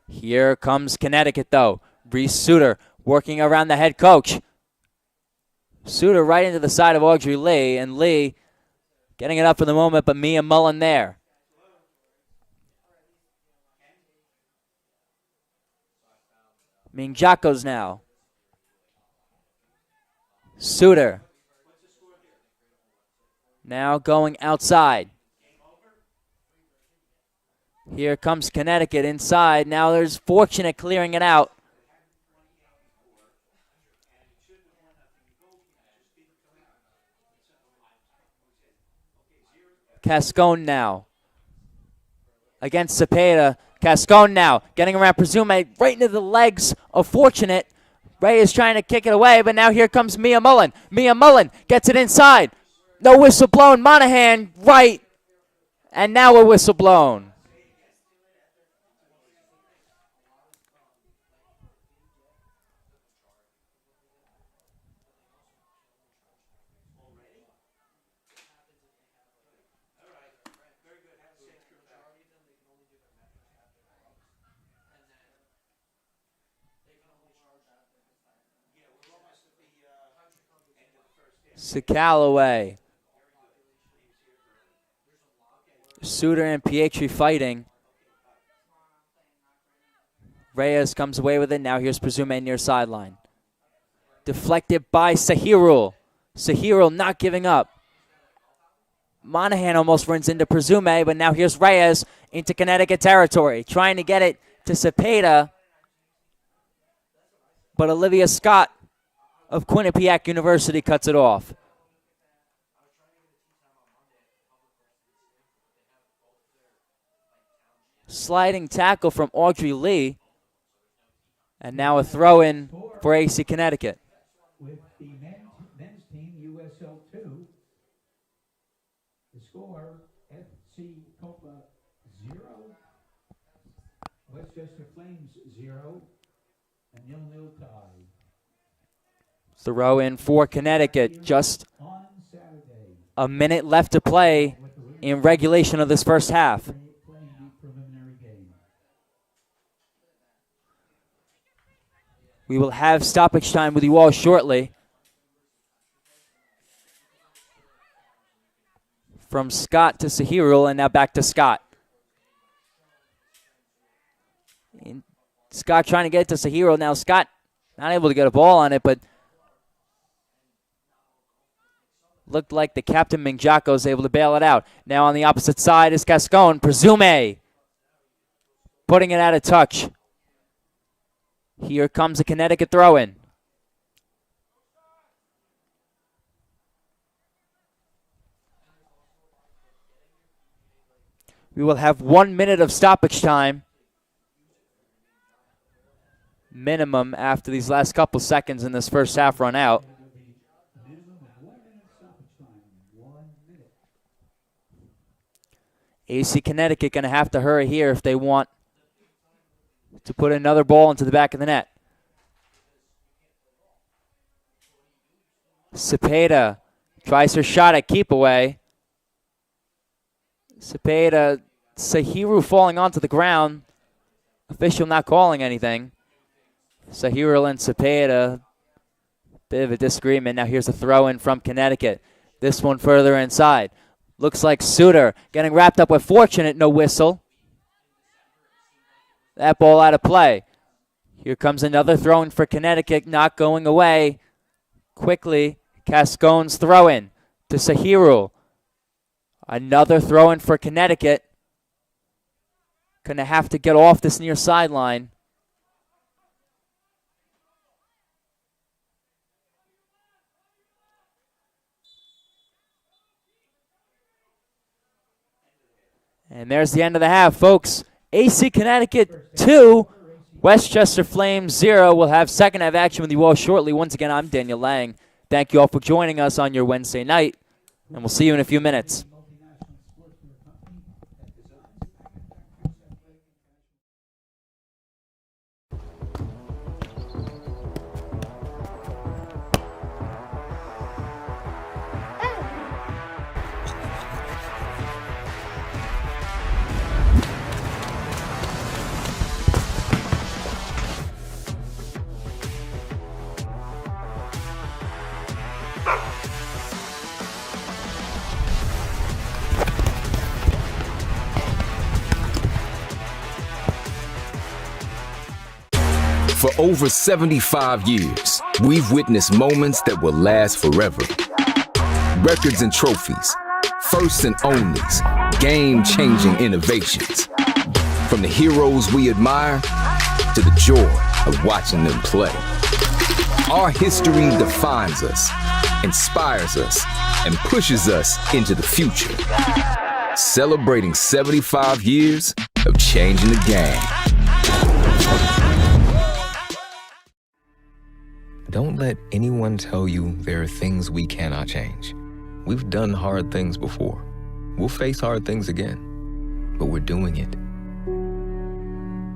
Here comes Connecticut, though. Reese Suter working around the head coach. Suter right into the side of Audrey Lee, and Lee getting it up for the moment, but Mia Mullen there. Mingjakos now. Suter. Now going outside. Here comes Connecticut inside. Now there's Fortunate clearing it out. Cascone now. Against Cepeda. Cascone now. Getting around Presume right into the legs of Fortunate. Ray is trying to kick it away, but now here comes Mia Mullen. Mia Mullen gets it inside. No whistle blown. Monahan right. And now a whistle blown. Sakal away. Suter and Pietri fighting. Reyes comes away with it. Now here's Presume near sideline. Deflected by Sahiru. Sahiru not giving up. Monahan almost runs into Presume, but now here's Reyes into Connecticut territory. Trying to get it to Cepeda. But Olivia Scott of Quinnipiac University cuts it off. Sliding tackle from Audrey Lee. And now a throw in for AC Connecticut. With the men's team, USL 2, the score, FC Copa 0, Westchester Flames 0, a 0-0 tie. Throw in for Connecticut. Just On Saturday, a minute left to play in regulation of this first half. playing the preliminary game. We will have stoppage time with you all shortly. From Scott to Sahirul, and now back to Scott. And Scott trying to get it to Sahirul. Now Scott not able to get a ball on it, but looked like the captain Mingjako is able to bail it out. Now on the opposite side is Cascone. Presume putting it out of touch. Here comes a Connecticut throw-in. We will have 1 minute of stoppage time. Minimum after these last couple seconds in this first half run out. Minimum of 1 minute stoppage time. 1 minute. AC Connecticut going to have to hurry here if they want to put another ball into the back of the net. Cepeda tries her shot at keep away. Cepeda, Sahiru falling onto the ground. Official not calling anything. Sahiru and Cepeda, bit of a disagreement. Now here's a throw in from Connecticut. This one further inside. Looks like Suter getting wrapped up with Fortunate, no whistle. That ball out of play. Here comes another throw in for Connecticut, not going away. Quickly, Cascone's throw in to Sahiru. Another throw in for Connecticut. Gonna have to get off this near sideline. And there's the end of the half, folks. AC Connecticut 2, Westchester Flames 0. We'll have second half action with you all shortly. Once again, I'm Daniel Lang. Thank you all for joining us on your Wednesday night, and we'll see you in a few minutes. For over 75 years, we've witnessed moments that will last forever. Records and trophies, firsts and onlys, game-changing innovations. From the heroes we admire to the joy of watching them play. Our history defines us, inspires us, and pushes us into the future. Celebrating 75 years of changing the game. Don't let anyone tell you there are things we cannot change. We've done hard things before. We'll face hard things again, but we're doing it.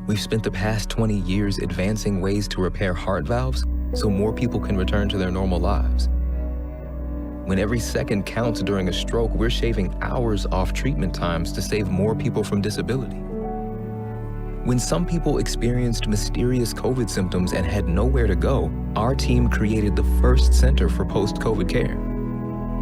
We've spent the past 20 years advancing ways to repair heart valves so more people can return to their normal lives. When every second counts during a stroke, we're shaving hours off treatment times to save more people from disability. When some people experienced mysterious COVID symptoms and had nowhere to go, our team created the first center for post-COVID care.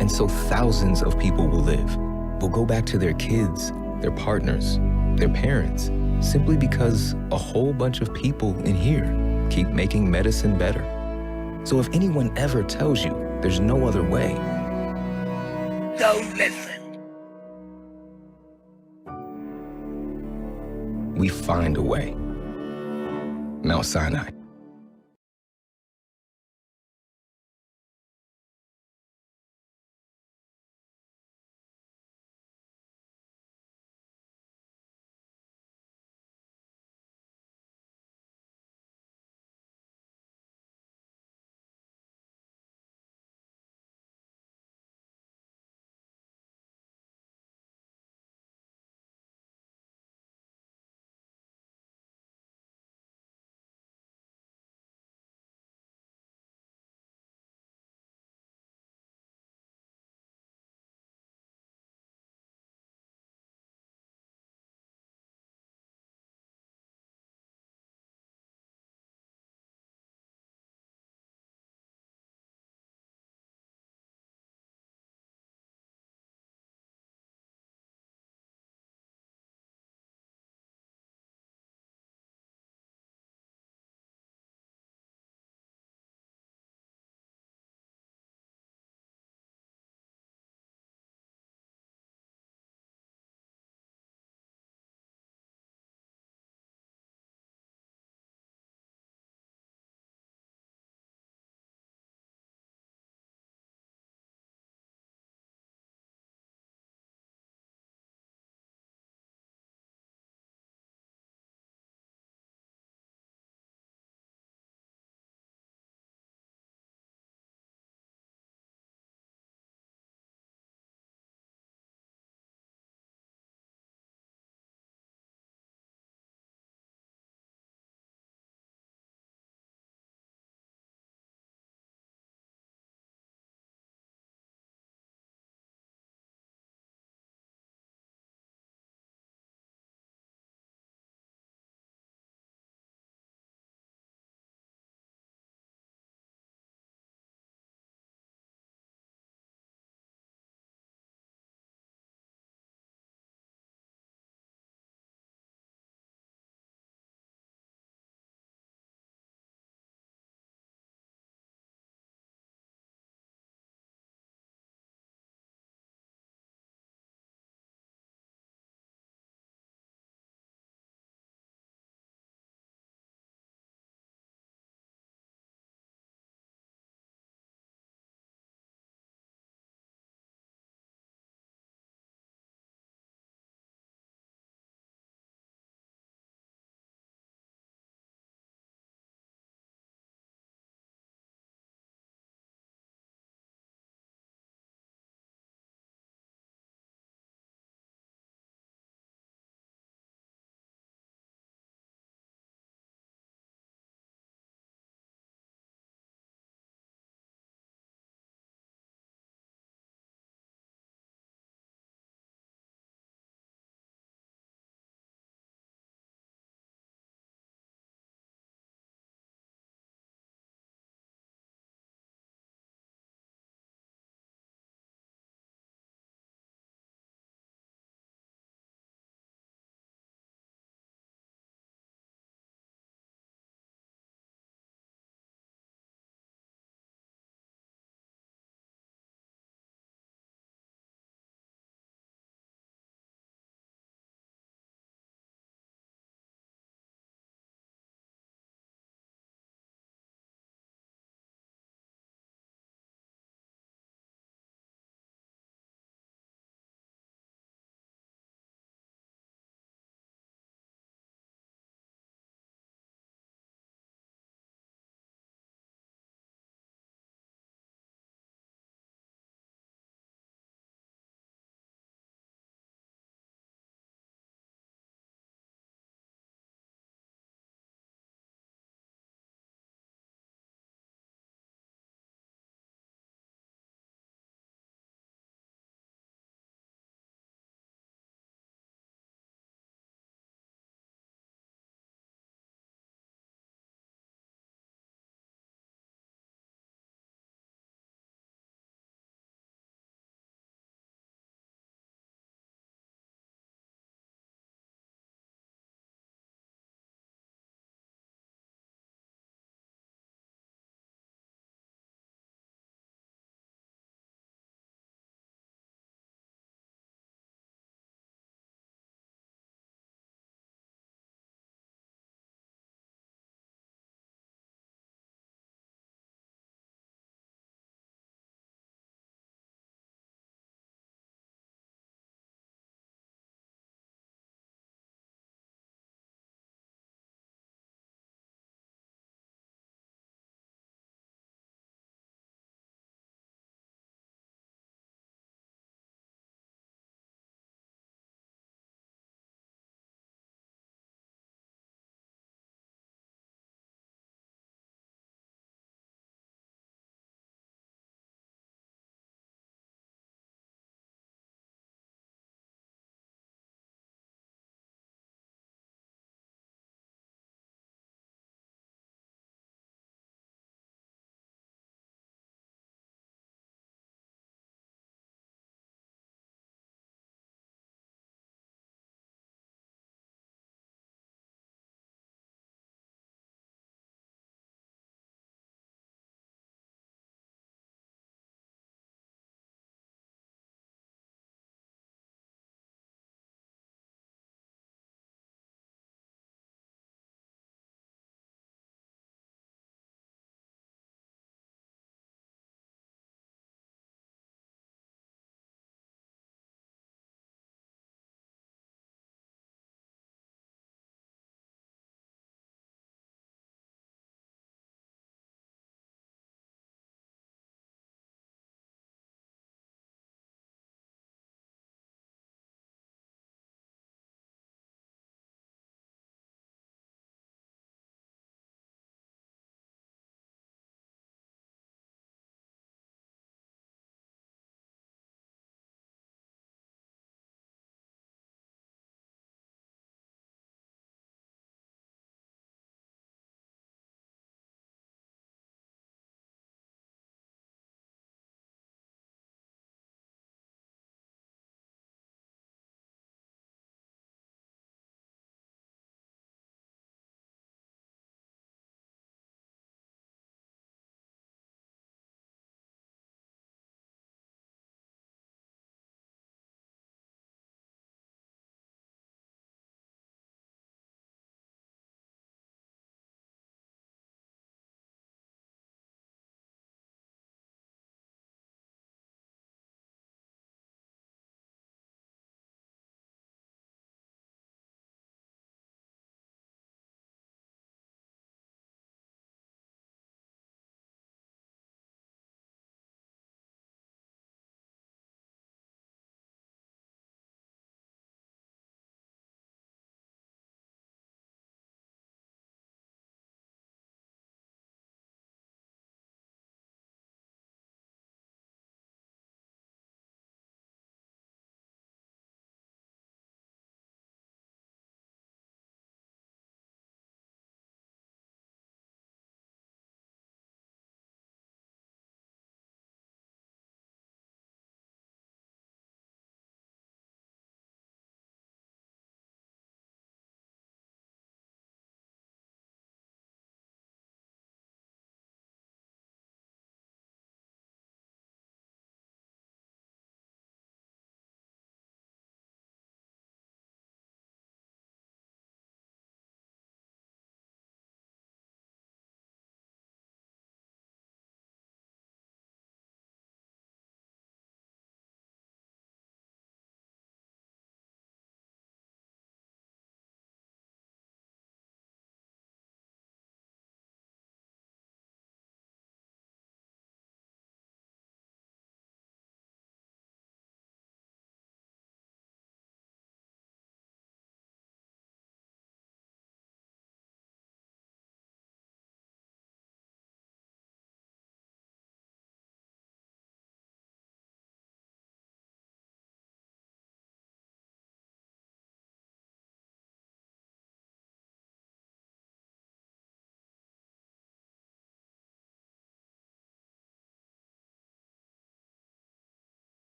And so thousands of people will live, will go back to their kids, their partners, their parents, simply because a whole bunch of people in here keep making medicine better. So if anyone ever tells you there's no other way, don't listen. We find a way. Mount Sinai.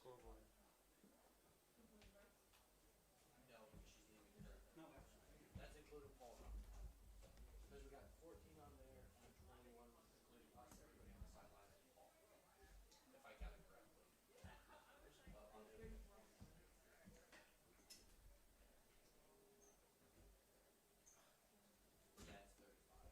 scoreboard. No, she's leaving her. That's including Paul. Because we got 14 on there and 21, including us, everybody on the sideline, and Paul. If I got it correctly. On the other yeah, it's 35.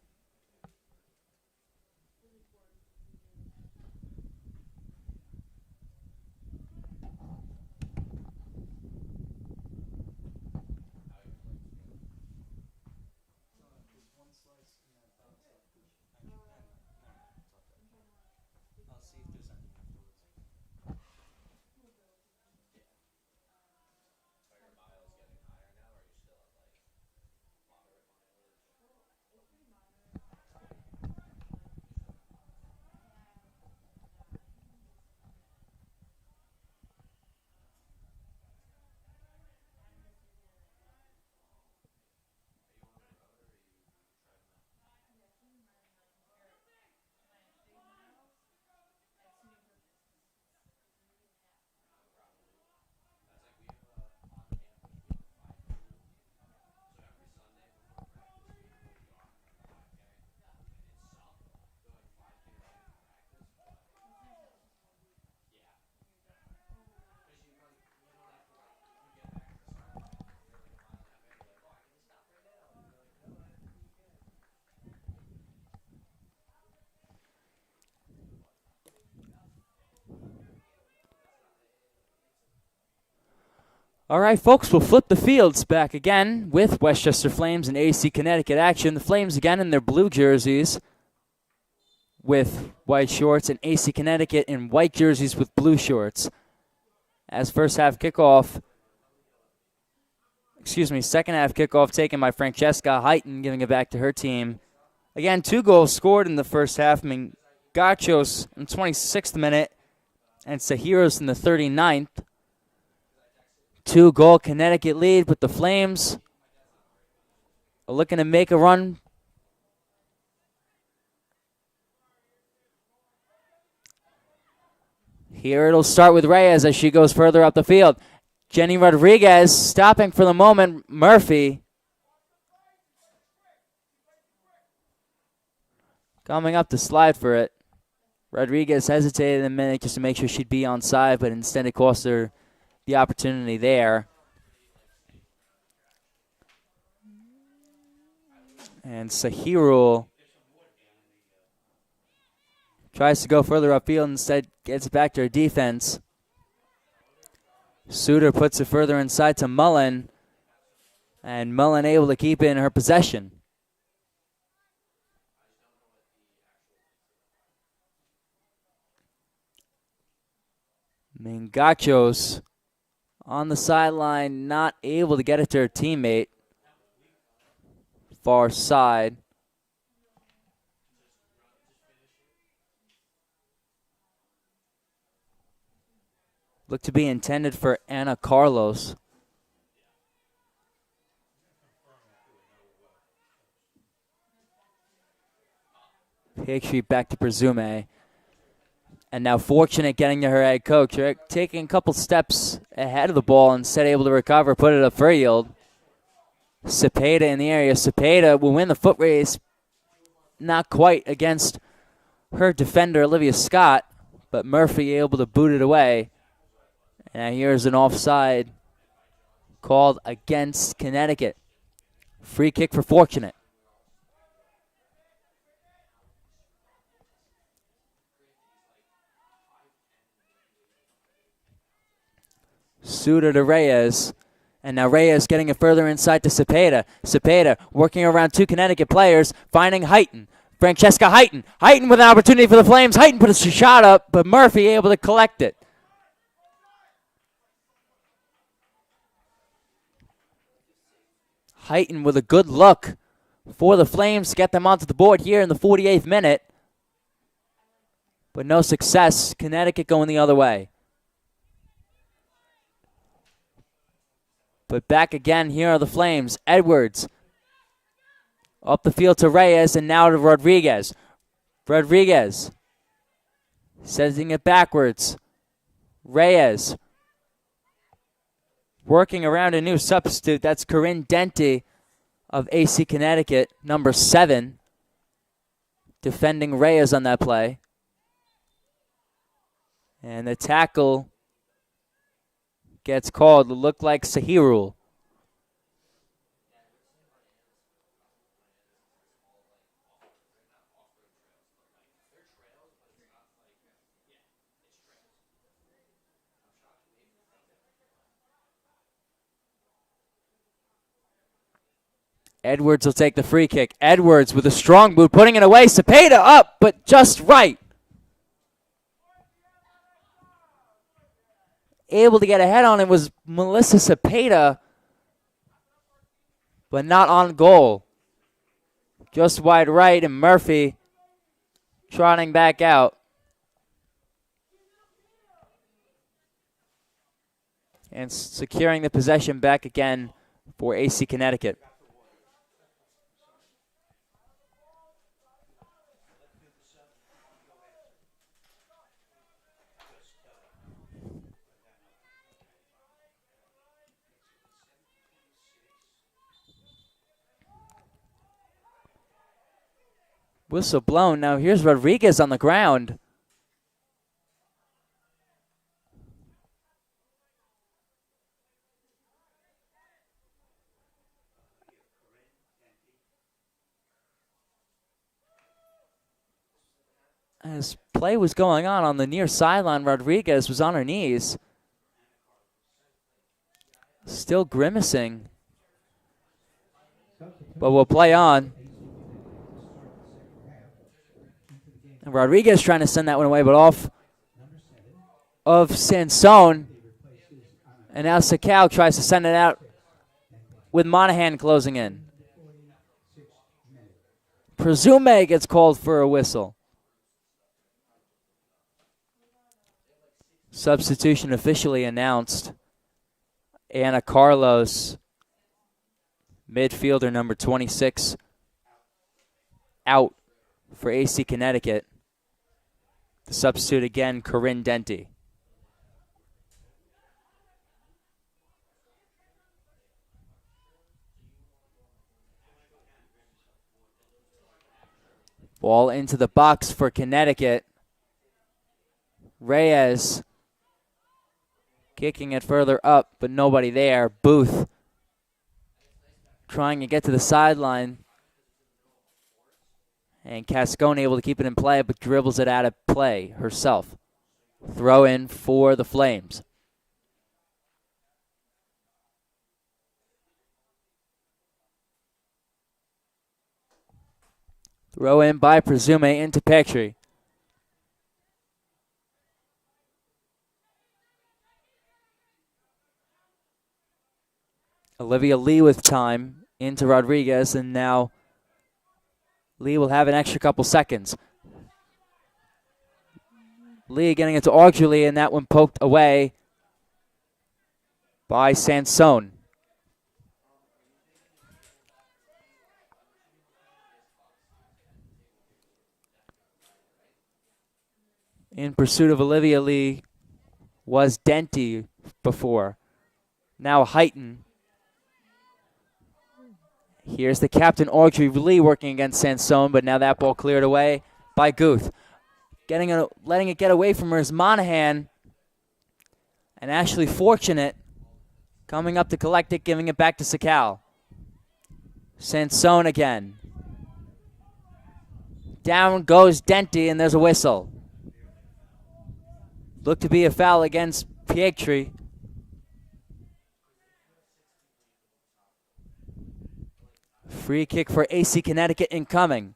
How you like to go? There's one slice in that pasta. I'll see if there's any afterwards. Are your miles getting higher now, or are you still at like moderate mileage? Are you on the road or are you treadmill? Probably. That's like we have on campus we have a 5K routine. So every Sunday before practice we go jog like a 5K. And it's solid. Going 5K right into practice, but yeah. Because you like you don't have to like you get back to the start line and you're like a mile and a half in, you're like, oh, I can just stop right now. And you're like, no, I don't think you can. All right, folks, we'll flip the fields back again with Westchester Flames and AC Connecticut action. The Flames again in their blue jerseys with white shorts, and AC Connecticut in white jerseys with blue shorts. As second half kickoff taken by Francesca Heighton, giving it back to her team. Again, 2 goals scored in the first half. Gachos in the 26th minute and Sahiros in the 39th. 2-goal Connecticut lead, but the Flames are looking to make a run. Here it'll start with Reyes as she goes further up the field. Jenny Rodriguez stopping for the moment. Murphy coming up to slide for it. Rodriguez hesitated a minute just to make sure she'd be onside, but instead it cost her the opportunity there. And Sahirul tries to go further upfield, instead gets it back to her defense. Suter puts it further inside to Mullen, and Mullen able to keep it in her possession. Mingachos on the sideline, not able to get it to her teammate. Far side. Looked to be intended for Anna Carlos. Pig Street back to Presume. And now Fortunate getting to her head coach. Taking a couple steps ahead of the ball, instead able to recover, put it upfield. Cepeda in the area. Cepeda will win the foot race. Not quite against her defender, Olivia Scott, but Murphy able to boot it away. And here's an offside called against Connecticut. Free kick for Fortunate. Suter to Reyes. And now Reyes getting it further inside to Cepeda. Cepeda working around 2 Connecticut players, finding Heighton. Francesca Heighton. Heighton with an opportunity for the Flames. Heighton put a shot up, but Murphy able to collect it. Heighton with a good look for the Flames to get them onto the board here in the 48th minute. But no success. Connecticut going the other way. But back again, here are the Flames. Edwards up the field to Reyes, and now to Rodriguez. Rodriguez sending it backwards. Reyes working around a new substitute. That's Corinne Denty of AC Connecticut, number 7, defending Reyes on that play. And the tackle gets called. It looked like Sahirul. Edwards will take the free kick. Edwards with a strong boot, putting it away. Cepeda up, but just right. Able to get ahead on it was Melissa Cepeda, but not on goal. Just wide right, and Murphy trotting back out. And securing the possession back again for AC Connecticut. Whistle blown. Now here's Rodriguez on the ground. As play was going on the near sideline, Rodriguez was on her knees. Still grimacing. But we'll play on. And Rodriguez trying to send that one away, but off of Sansone. And now Sakal tries to send it out with Monahan closing in. Presume gets called for a whistle. Substitution officially announced. Anna Carlos, midfielder number 26, out for AC Connecticut. The substitute again, Corinne Denty. Ball into the box for Connecticut. Reyes kicking it further up, but nobody there. Booth trying to get to the sideline. And Cascone able to keep it in play, but dribbles it out of play herself. Throw in for the Flames. Throw in by Presume into Petrie. Olivia Lee with time into Rodriguez, and now Lee will have an extra couple seconds. Lee getting it to Augerly, and that one poked away by Sansone. In pursuit of Olivia Lee was Denty before. Now Heighton. Here's the captain, Audrey Lee, working against Sansone, but now that ball cleared away by Guth. Letting it get away from her is Monahan. And Ashley Fortunate coming up to collect it, giving it back to Sakal. Sansone again. Down goes Denty, and there's a whistle. Looked to be a foul against Pietri. Free kick for AC Connecticut incoming.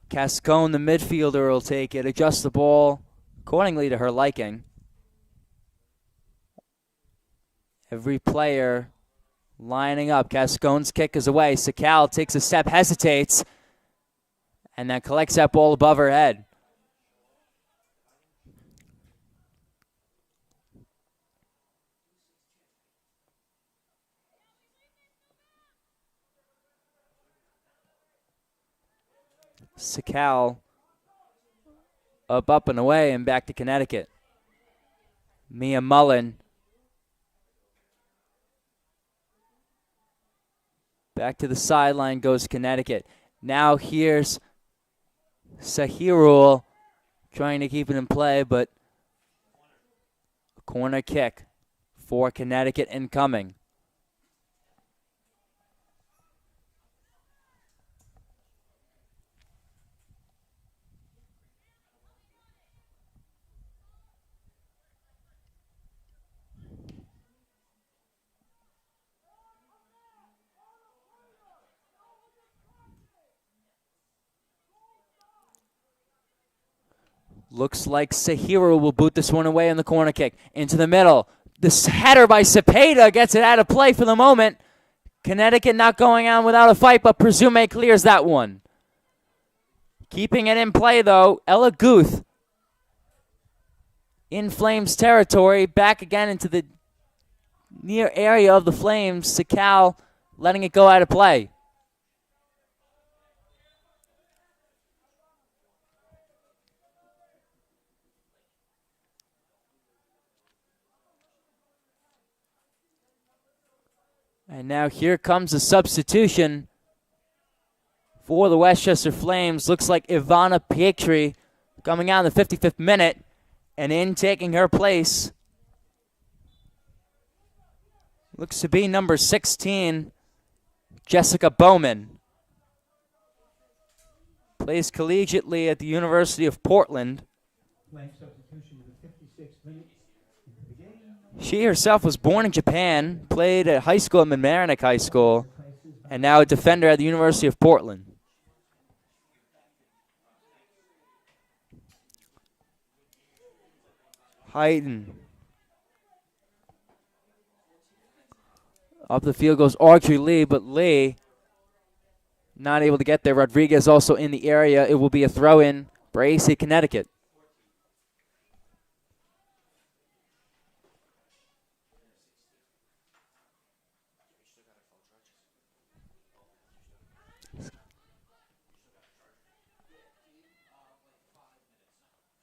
Cascone, the midfielder, will take it, adjust the ball accordingly to her liking. Every player lining up. Cascone's kick is away. Sakal takes a step, hesitates, and then collects that ball above her head. Sakal up and away, and back to Connecticut. Mia Mullen back to the sideline goes Connecticut. Now here's Sahirul trying to keep it in play, but a corner kick for Connecticut incoming. Looks like Sahiro will boot this one away on the corner kick. Into the middle. This header by Cepeda gets it out of play for the moment. Connecticut not going on without a fight, but Presume clears that one. Keeping it in play, though, Ella Guth in Flames territory. Back again into the near area of the Flames. Sakal letting it go out of play. And now here comes a substitution for the Westchester Flames. Looks like Ivana Pietri coming out in the 55th minute, and in taking her place looks to be number 16, Jessica Bowman. Plays collegiately at the University of Portland. Flame substitution in the 56th minute into the game. She herself was born in Japan, played at high school at Mamaroneck High School, and now a defender at the University of Portland. Hayden. Up the field goes Audrey Lee, but Lee not able to get there. Rodriguez also in the area. It will be a throw-in for AC Connecticut.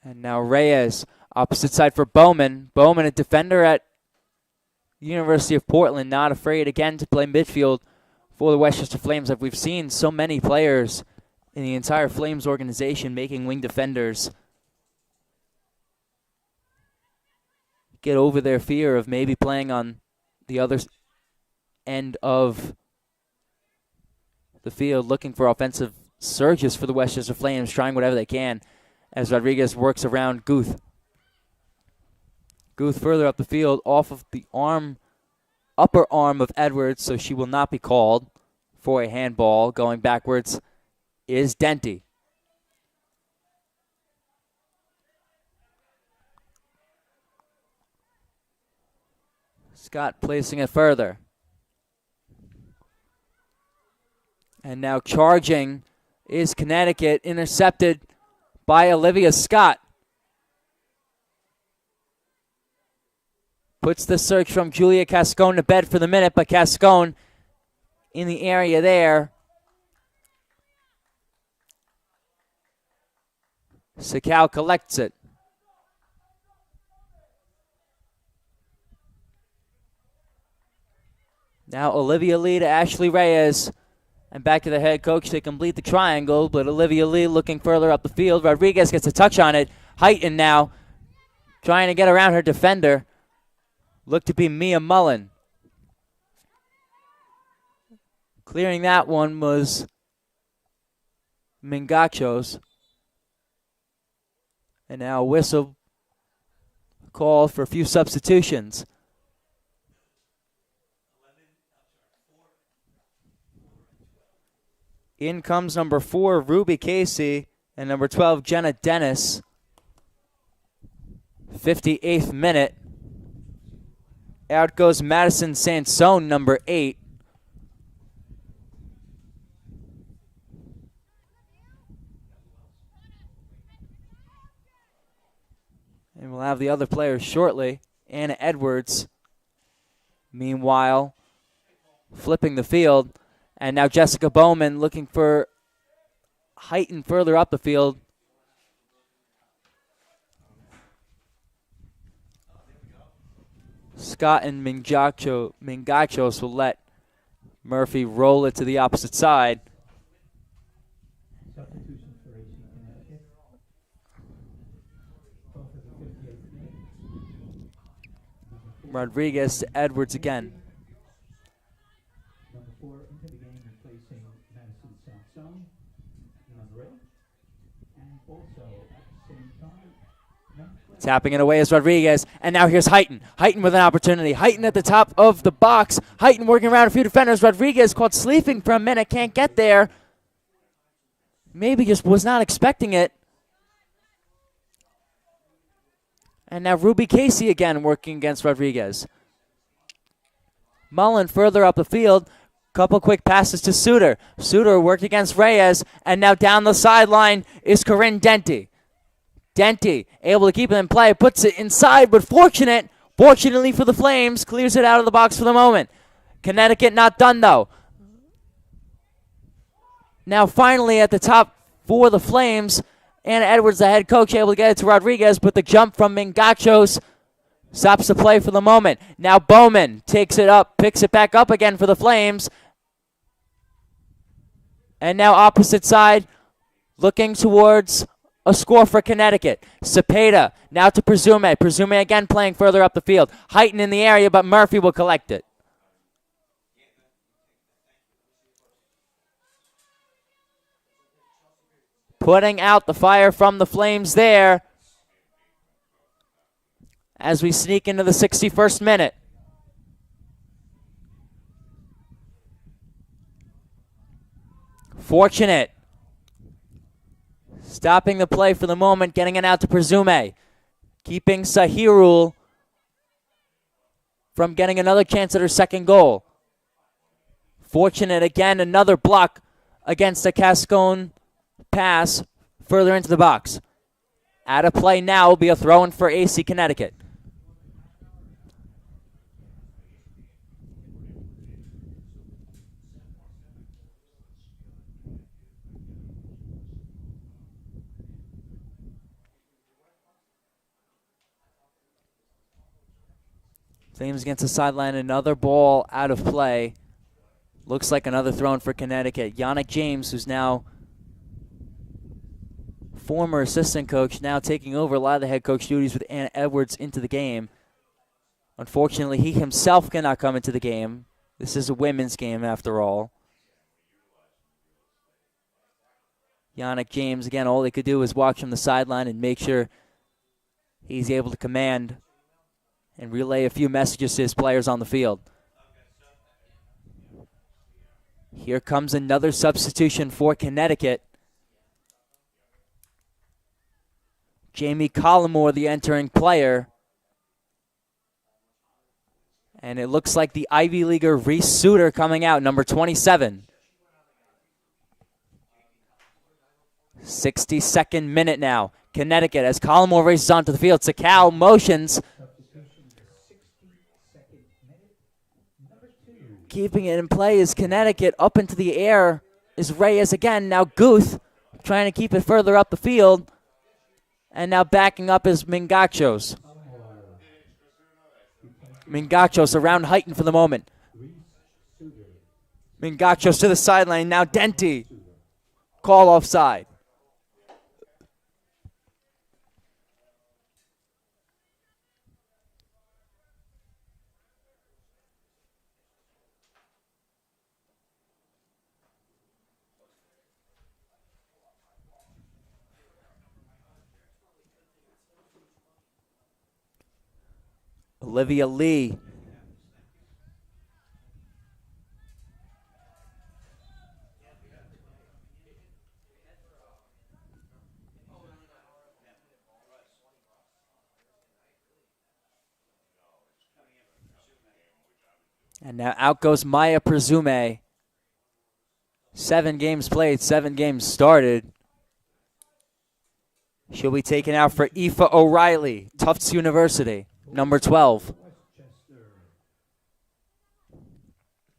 And now Reyes, opposite side for Bowman. Bowman, a defender at University of Portland, not afraid again to play midfield for the Westchester Flames. Like we've seen so many players in the entire Flames organization making wing defenders get over their fear of maybe playing on the other end of the field, looking for offensive surges for the Westchester Flames, trying whatever they can as Rodriguez works around Guth. Guth further up the field off of the upper arm of Edwards, so she will not be called for a handball. Going backwards is Denty. Scott placing it further. And now charging is Connecticut, intercepted by Olivia Scott. Puts the search from Julia Cascone to bed for the minute, but Cascone in the area there. Sakal collects it. Now Olivia Lee to Ashley Reyes. And back to the head coach to complete the triangle, but Olivia Lee looking further up the field. Rodriguez gets a touch on it. Heighton now trying to get around her defender. Looked to be Mia Mullen. Clearing that one was Mingachos. And now a whistle call for a few substitutions. In comes number 4, Ruby Casey, and number 12, Jenna Dennis. 58th minute. Out goes Madison Sansone, number 8. And we'll have the other players shortly. Anna Edwards, meanwhile, flipping the field. And now Jessica Bowman looking for Heighten further up the field. Scott and Mingachos will let Murphy roll it to the opposite side. Substitution for AC Connecticut. Both of the 58th minute. Rodriguez to Edwards again. Number 4 into the game, replacing Madison South Zone. Number 8. And also at the same time, number 12. Tapping it away is Rodriguez. And now here's Heighten. Heighten with an opportunity. Heighten at the top of the box. Heighten working around a few defenders. Rodriguez caught sleeping for a minute. Can't get there. Maybe just was not expecting it. And now Ruby Casey again working against Rodriguez. Mullen further up the field. Couple quick passes to Suter. Suter worked against Reyes. And now down the sideline is Corinne Denty. Denty able to keep it in play. Puts it inside, but fortunately for the Flames, clears it out of the box for the moment. Connecticut not done though. Now finally at the top for the Flames, Anna Edwards, the head coach, able to get it to Rodriguez, but the jump from Mingachos stops the play for the moment. Now Bowman takes it up, picks it back up again for the Flames. And now opposite side, looking towards a score for Connecticut. Cepeda now to Presume. Presume again playing further up the field. Heighten in the area, but Murphy will collect it. Putting out the fire from the Flames there as we sneak into the 61st minute. Fortunate. Stopping the play for the moment, getting it out to Presume. Keeping Sahirul from getting another chance at her second goal. Fortunate again, another block against a Cascone pass further into the box. Out of play now will be a throw-in for AC Connecticut. Flames against the sideline, another ball out of play. Looks like another throw-in for Connecticut. Yannick James, who's now former assistant coach, now taking over a lot of the head coach duties with Anna Edwards into the game. Unfortunately, he himself cannot come into the game. This is a women's game after all. Yannick James, again, all they could do is watch from the sideline and make sure he's able to command and relay a few messages to his players on the field. Here comes another substitution for Connecticut. Jamie Collymore, the entering player. And it looks like the Ivy Leaguer Reese Suter coming out, number 27. 62nd minute now. Connecticut as Collymore races onto the field. Sakal motions. Keeping it in play is Connecticut. Up into the air is Reyes again. Now Guth trying to keep it further up the field. And now backing up is Mingachos. Mingachos around Heighten for the moment. Mingachos to the sideline. Now Denty. Call offside. Olivia Lee. And now out goes Maya Presume. 7 games played, 7 games started. She'll be taken out for Aoife O'Reilly, Tufts University, number 12. Westchester.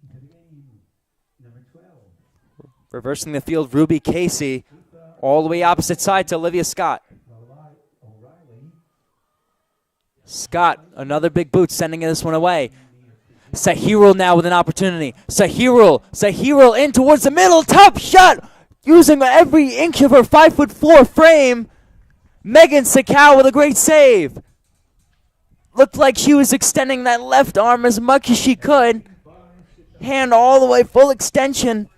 Into the game, number 12. Reversing the field, Ruby Casey. Aoife All the way opposite side to Olivia Scott. Scott, another big boot, sending this one away. Sahirul now with an opportunity. Sahirul in towards the middle. Top shot! Using every inch of her 5'4" frame. Megan Sakau with a great save. Looked like she was extending that left arm as much as she could. Hand all the way, full extension.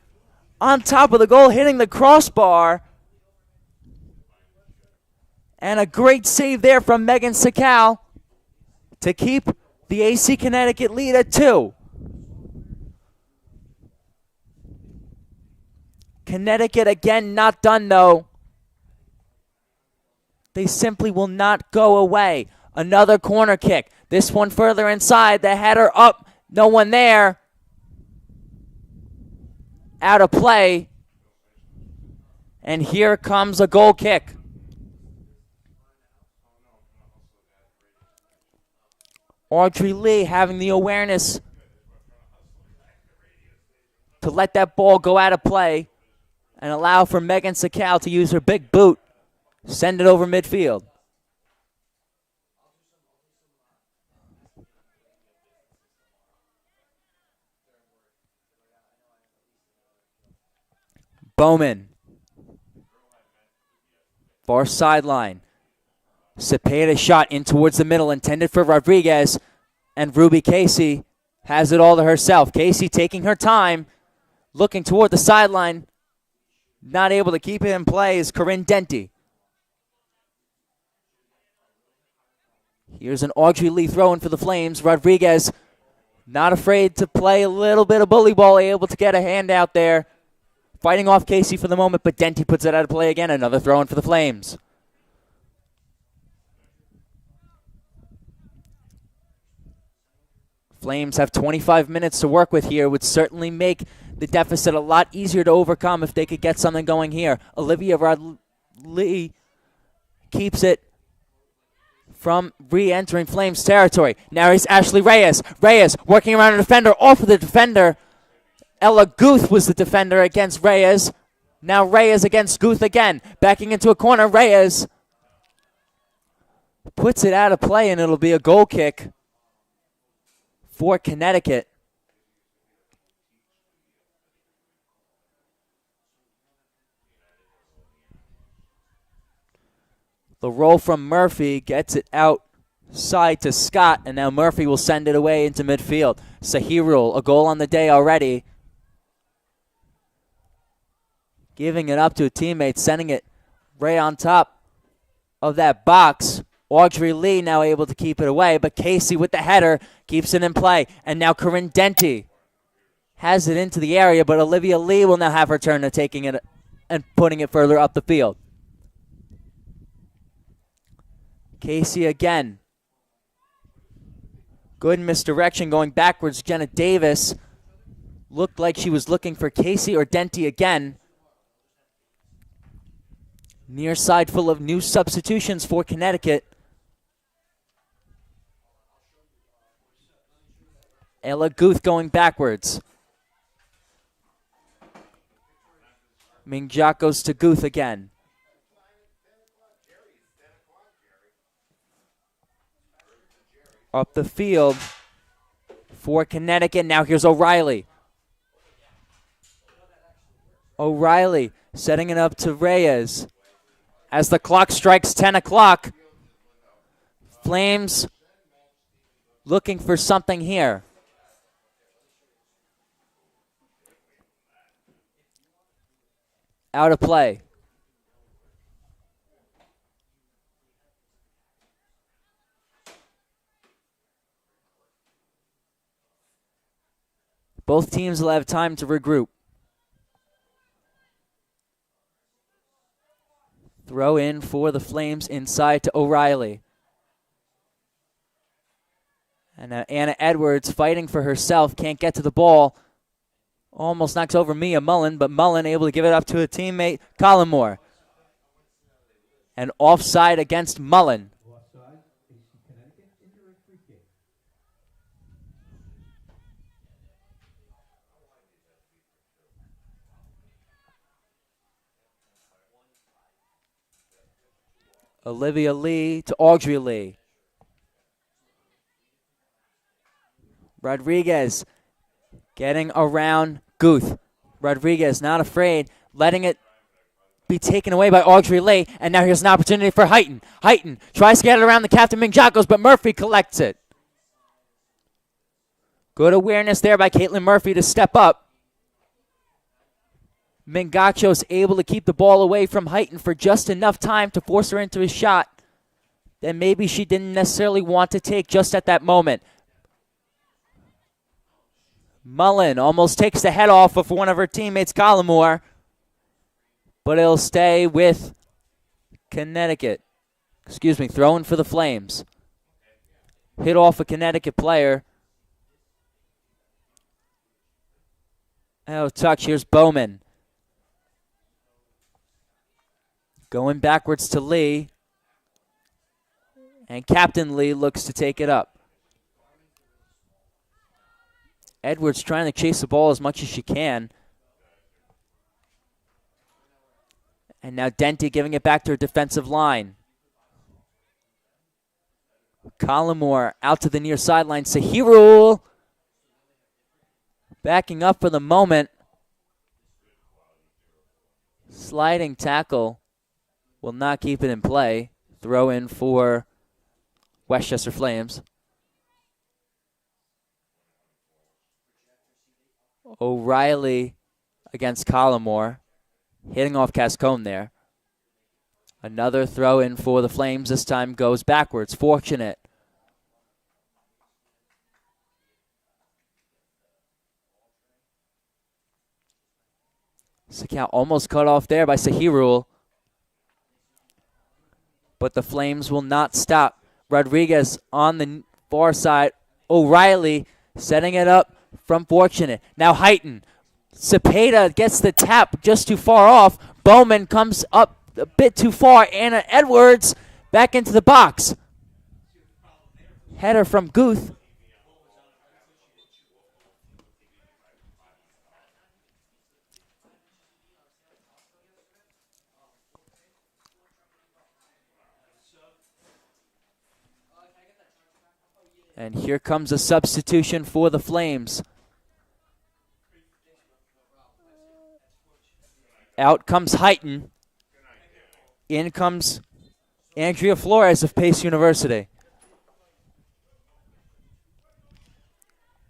On top of the goal, hitting the crossbar. And a great save there from Megan Sakau to keep the AC Connecticut lead at 2. Connecticut again not done though. They simply will not go away. Another corner kick. This one further inside. The header up. No one there. Out of play. And here comes a goal kick. Audrey Lee having the awareness to let that ball go out of play and allow for Megan Sakau to use her big boot, send it over midfield. Bowman. Far sideline. Cepeda shot in towards the middle, intended for Rodriguez, and Ruby Casey has it all to herself. Casey taking her time, looking toward the sideline, not able to keep it in play is Corinne Denty. Here's an Audrey Lee throw-in for the Flames. Rodriguez not afraid to play a little bit of bully ball, able to get a hand out there. Fighting off Casey for the moment, but Denty puts it out of play again. Another throw-in for the Flames. Flames have 25 minutes to work with here. Would certainly make the deficit a lot easier to overcome if they could get something going here. Olivia Lee keeps it from re-entering Flames territory. Now here's Ashley Reyes. Reyes working around a defender, off of the defender. Ella Guth was the defender against Reyes. Now Reyes against Guth again. Backing into a corner, Reyes puts it out of play, and it'll be a goal kick for Connecticut. The roll from Murphy gets it outside to Scott, and now Murphy will send it away into midfield. Sahirul, a goal on the day already. Giving it up to a teammate, sending it right on top of that box. Audrey Lee now able to keep it away, but Casey with the header keeps it in play. And now Corinne Denty has it into the area, but Olivia Lee will now have her turn to taking it and putting it further up the field. Casey again. Good misdirection going backwards. Jenna Davis looked like she was looking for Casey or Denty again. Near side full of new substitutions for Connecticut. Ella Guth going backwards. Mingjak goes to Guth again. Up the field for Connecticut. Now here's O'Reilly. O'Reilly setting it up to Reyes. As the clock strikes 10 o'clock, Flames looking for something here. Out of play. Both teams will have time to regroup. Throw in for the Flames inside to O'Reilly. And now Anna Edwards fighting for herself, can't get to the ball. Almost knocks over Mia Mullen, but Mullen able to give it up to a teammate, Collymore. And offside against Mullen. Olivia Lee to Audrey Lee. Rodriguez getting around Guth. Rodriguez not afraid, letting it be taken away by Audrey Lee, and now here's an opportunity for Heighton. Heighton tries to get it around the Captain Mingjacos, but Murphy collects it. Good awareness there by Caitlin Murphy to step up. Mingjacos able to keep the ball away from Heighton for just enough time to force her into a shot that maybe she didn't necessarily want to take just at that moment. Mullen almost takes the head off of one of her teammates, Collymore, but it'll stay with Connecticut. Throwing for the Flames. Hit off a Connecticut player. Oh, touch. Here's Bowman. Going backwards to Lee. And Captain Lee looks to take it up. Edwards trying to chase the ball as much as she can. And now Dente giving it back to her defensive line. Collymore out to the near sideline. Sahirul backing up for the moment. Sliding tackle will not keep it in play. Throw in for Westchester Flames. O'Reilly against Collymore. Hitting off Cascone there. Another throw in for the Flames. This time goes backwards. Fortunate. Sakau almost cut off there by Sahirul. But the Flames will not stop. Rodriguez on the far side. O'Reilly setting it up from Fortunate. Now Heighton. Cepeda gets the tap just too far off. Bowman comes up a bit too far. Anna Edwards back into the box. Header from Guth. And here comes a substitution for the Flames. Out comes Heighton. In comes Andrea Flores of Pace University.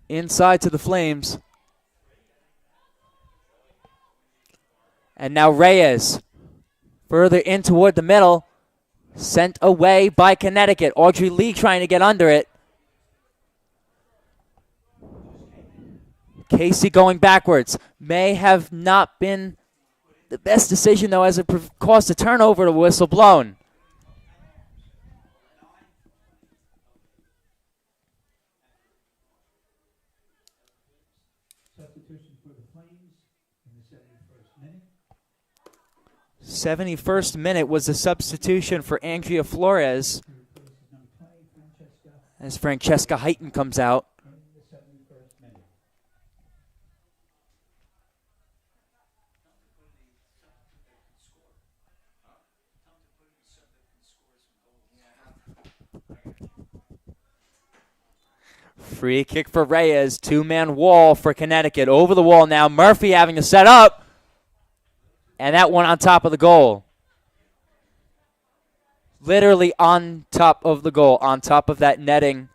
Inside to the Flames. And now Reyes. Further in toward the middle. Sent away by Connecticut. Audrey Lee trying to get under it. Casey going backwards. May have not been the best decision, though, as it caused a turnover to whistle blown. Substitution for the Flames in the 71st minute. 71st minute was the substitution for Andrea Flores Who replaces number 20, Francesca, as Francesca Heighton comes out. in the 71st minute. Free kick for Reyes. Two-man wall for Connecticut. Over the wall now. Murphy having to set up. And that one on top of the goal. Literally on top of the goal. On top of that netting.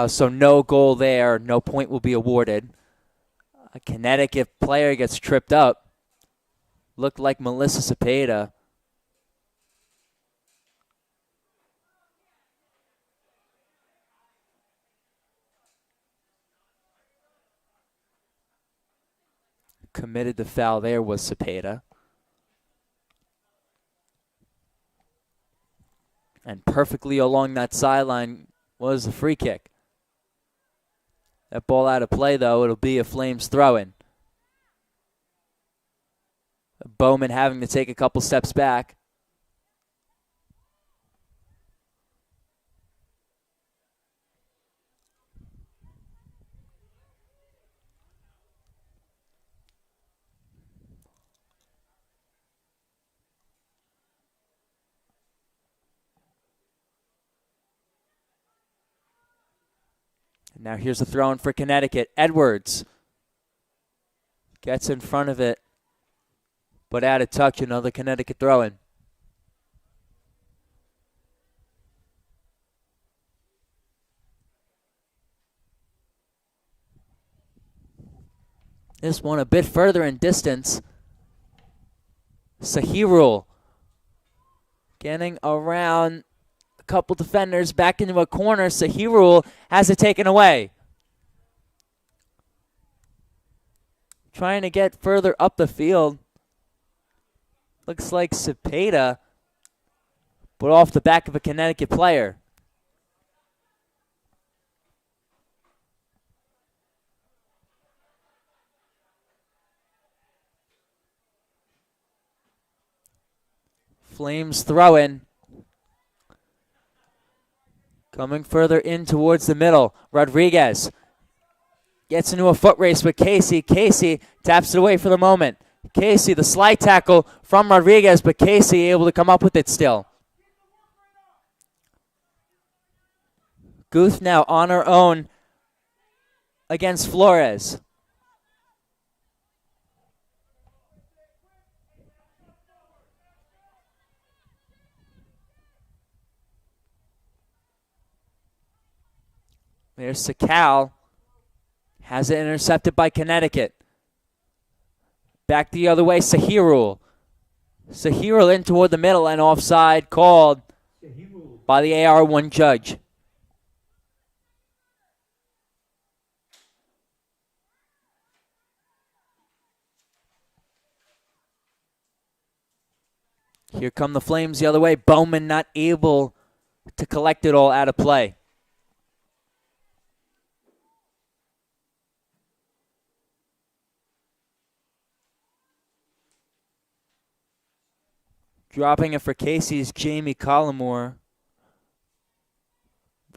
So no goal there. No point will be awarded. A Connecticut player gets tripped up. Looked like Melissa Cepeda. Committed the foul there was Cepeda. And perfectly along that sideline was the free kick. That ball out of play, though. It'll be a Flames throw-in. Bowman having to take a couple steps back. Now here's a throw in for Connecticut. Edwards gets in front of it, but out of touch. Another Connecticut throw in. This one a bit further in distance. Sahirul getting around a couple defenders back into a corner. Sahirul has it taken away. Trying to get further up the field. Looks like Cepeda, but off the back of a Connecticut player. Flames throw in. Coming further in towards the middle. Rodriguez gets into a foot race with Casey. Casey taps it away for the moment. Casey, the slide tackle from Rodriguez, but Casey able to come up with it still. Guth now on her own against Flores. There's Sakal. Has it intercepted by Connecticut. Back the other way, Sahirul. Sahirul in toward the middle and offside called by the AR1 judge. Here come the Flames the other way. Bowman not able to collect it all out of play. Dropping it for Casey's Jamie Collymore.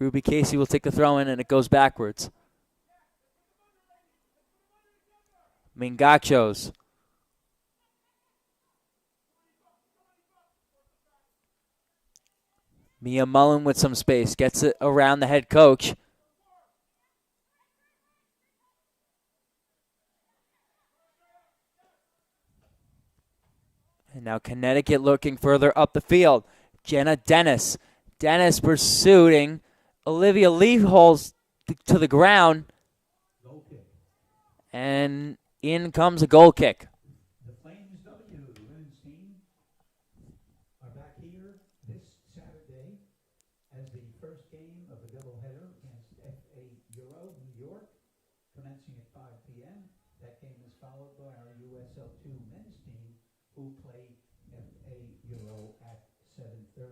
Ruby Casey will take the throw in and it goes backwards. Mingachos. Mia Mullen with some space. Gets it around the head coach. And now Connecticut looking further up the field. Jenna Dennis. Dennis pursuing. Olivia Lee hauls to the ground. And in comes a goal kick. The Flames W women's team are back here this Saturday as the first game of the doubleheader against FA Euro New York, commencing at 5 p.m. That game is followed by our USL 2 men's team, who play FA Euro at 7:30.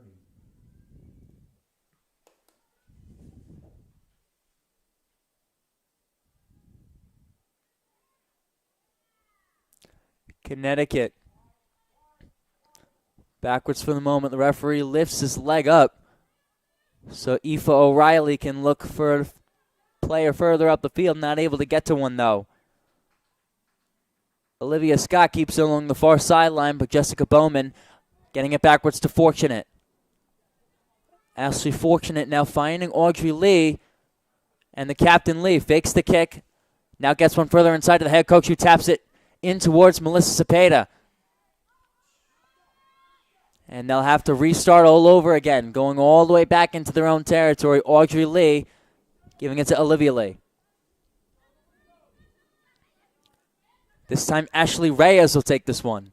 Connecticut. Backwards for the moment. The referee lifts his leg up so Aoife O'Reilly can look for a player further up the field. Not able to get to one, though. Olivia Scott keeps it along the far sideline, but Jessica Bowman getting it backwards to Fortunate. Ashley Fortunate now finding Audrey Lee, and the captain Lee fakes the kick. Now gets one further inside to the head coach, who taps it in towards Melissa Cepeda. And they'll have to restart all over again, going all the way back into their own territory. Audrey Lee giving it to Olivia Lee. This time Ashley Reyes will take this one.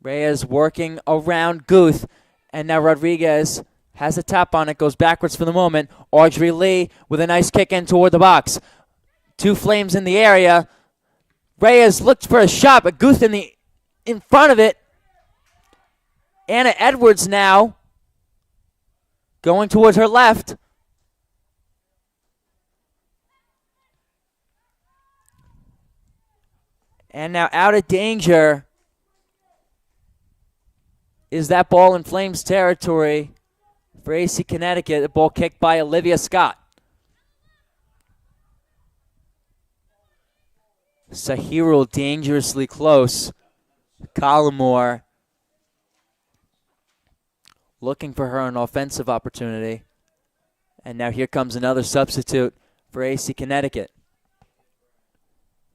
Reyes working around Guth, and now Rodriguez has a tap on it, goes backwards for the moment. Audrey Lee with a nice kick in toward the box. Two Flames in the area. Reyes looked for a shot, but Guth in front of it. Anna Edwards now going towards her left. And now out of danger is that ball in Flames territory for AC Connecticut. The ball kicked by Olivia Scott. Sahirul dangerously close. Collymore looking for her an offensive opportunity. And now here comes another substitute for AC Connecticut.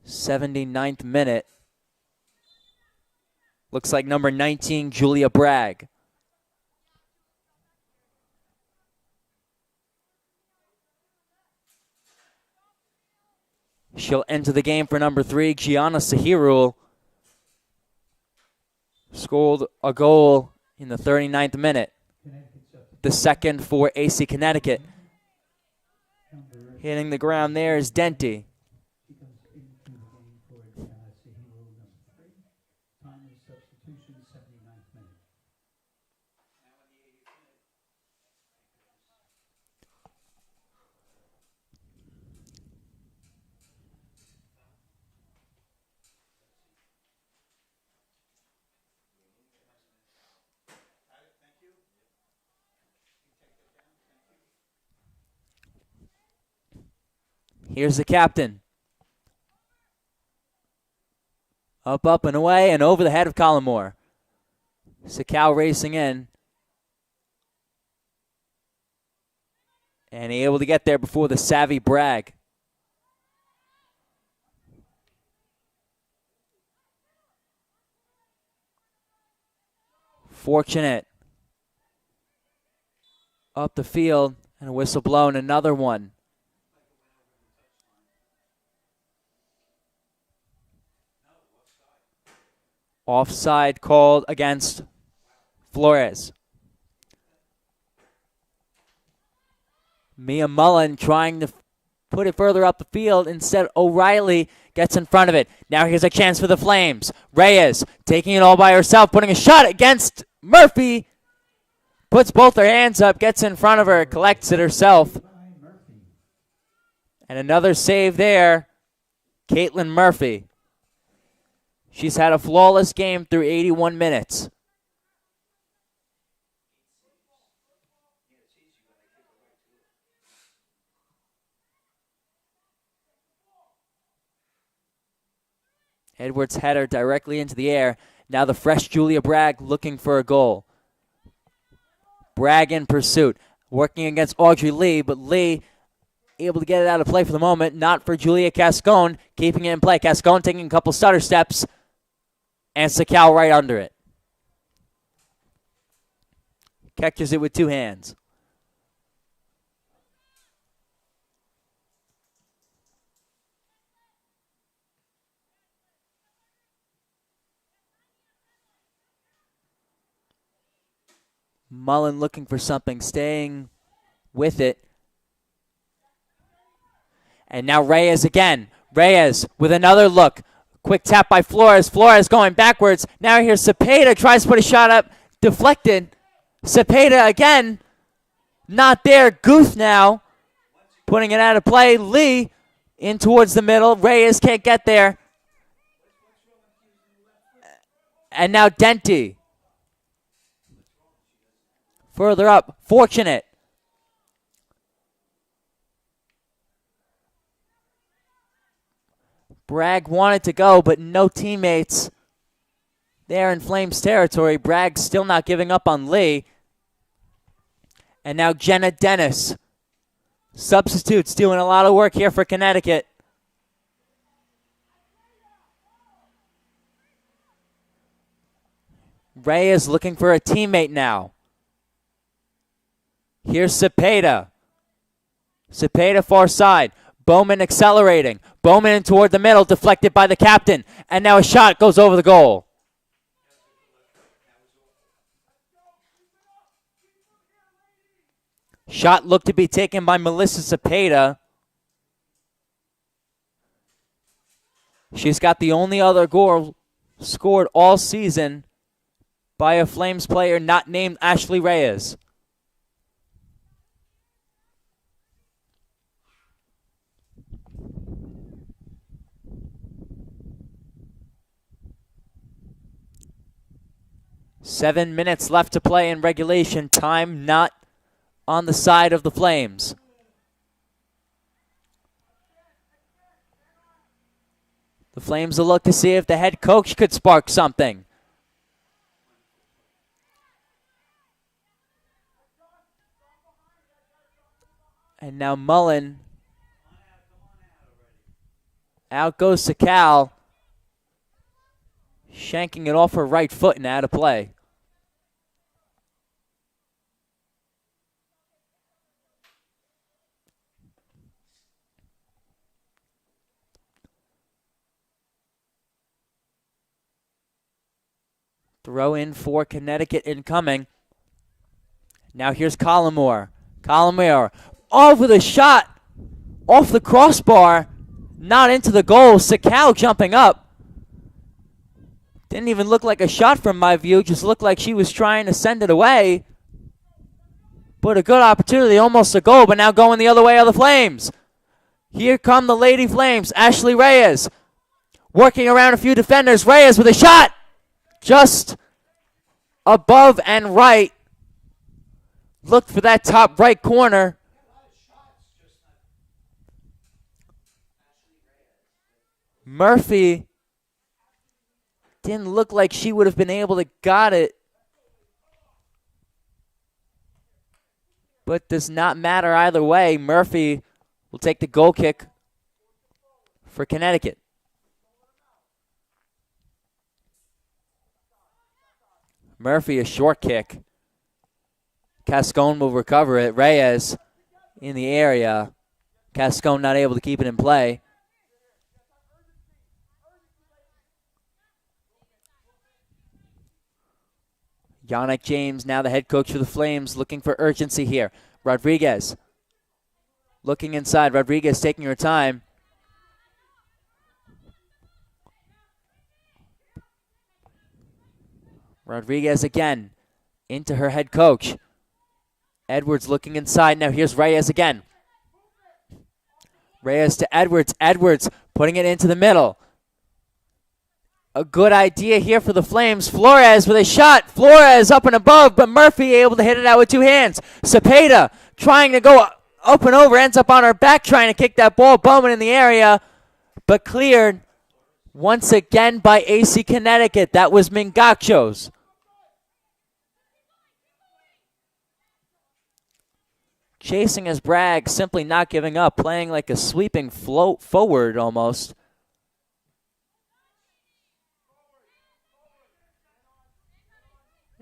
79th minute. Looks like number 19, Julia Bragg. She'll enter the game for number 3, Gianna Sahirul. Scored a goal in the 39th minute. The second for AC Connecticut. Hitting the ground there is Denty. She comes into the game for Sahiro, number 3. Time of substitution, 79th minute. Here's the captain. Up, up, and away, and over the head of Collymore. Sakau racing in. And he able to get there before the savvy Bragg. Fortunate. Up the field, and a whistle blown, another one. Offside called against Flores. Mia Mullen trying to put it further up the field. Instead, O'Reilly gets in front of it. Now here's a chance for the Flames. Reyes taking it all by herself, putting a shot against Murphy. Puts both her hands up, gets in front of her, collects it herself. And another save there, Caitlin Murphy. She's had a flawless game through 81 minutes. Edwards' header directly into the air. Now the fresh Julia Bragg looking for a goal. Bragg in pursuit, working against Audrey Lee, but Lee able to get it out of play for the moment. Not for Julia Cascone, keeping it in play. Cascone taking a couple stutter steps, and Sakau right under it. Catches it with two hands. Mullen looking for something, staying with it. And now Reyes again. Reyes with another look. Quick tap by Flores. Flores going backwards. Now here's Cepeda. Tries to put a shot up. Deflected. Cepeda again. Not there. Guth now. Putting it out of play. Lee in towards the middle. Reyes can't get there. And now Denty. Further up. Fortunate. Bragg wanted to go, but no teammates there in Flames territory. Bragg still not giving up on Lee. And now Jenna Dennis. Substitutes doing a lot of work here for Connecticut. Ray is looking for a teammate now. Here's Cepeda. Cepeda far side. Bowman accelerating. Bowman in toward the middle, deflected by the captain. And now a shot goes over the goal. Shot looked to be taken by Melissa Cepeda. She's got the only other goal scored all season by a Flames player not named Ashley Reyes. Seven minutes left to play in regulation time, not on the side of the Flames. The Flames will look to see if the head coach could spark something. And now Mullen Out goes Sakal. Shanking it off her right foot and out of play. Throw in for Connecticut incoming. Now here's Collymore. Collymore off with a shot off the crossbar. Not into the goal. Sakal jumping up. Didn't even look like a shot from my view. Just looked like she was trying to send it away. But a good opportunity. Almost a goal, but now going the other way are the Flames. Here come the Lady Flames. Ashley Reyes working around a few defenders. Reyes with a shot. Just above and right. Looked for that top right corner. Murphy didn't look like she would have been able to got it. But does not matter either way. Murphy will take the goal kick for Connecticut. Murphy, a short kick. Cascone will recover it. Reyes in the area. Cascone not able to keep it in play. Yannick James, now the head coach for the Flames, looking for urgency here. Rodriguez looking inside. Rodriguez taking her time. Rodriguez again into her head coach. Edwards looking inside. Now here's Reyes again. Reyes to Edwards. Edwards putting it into the middle. A good idea here for the Flames. Flores with a shot. Flores up and above, but Murphy able to hit it out with two hands. Cepeda trying to go up and over. Ends up on her back trying to kick that ball. Bowman in the area, but cleared once again by AC Connecticut. That was Mingachos. Chasing as Bragg, simply not giving up, playing like a sweeping float forward almost.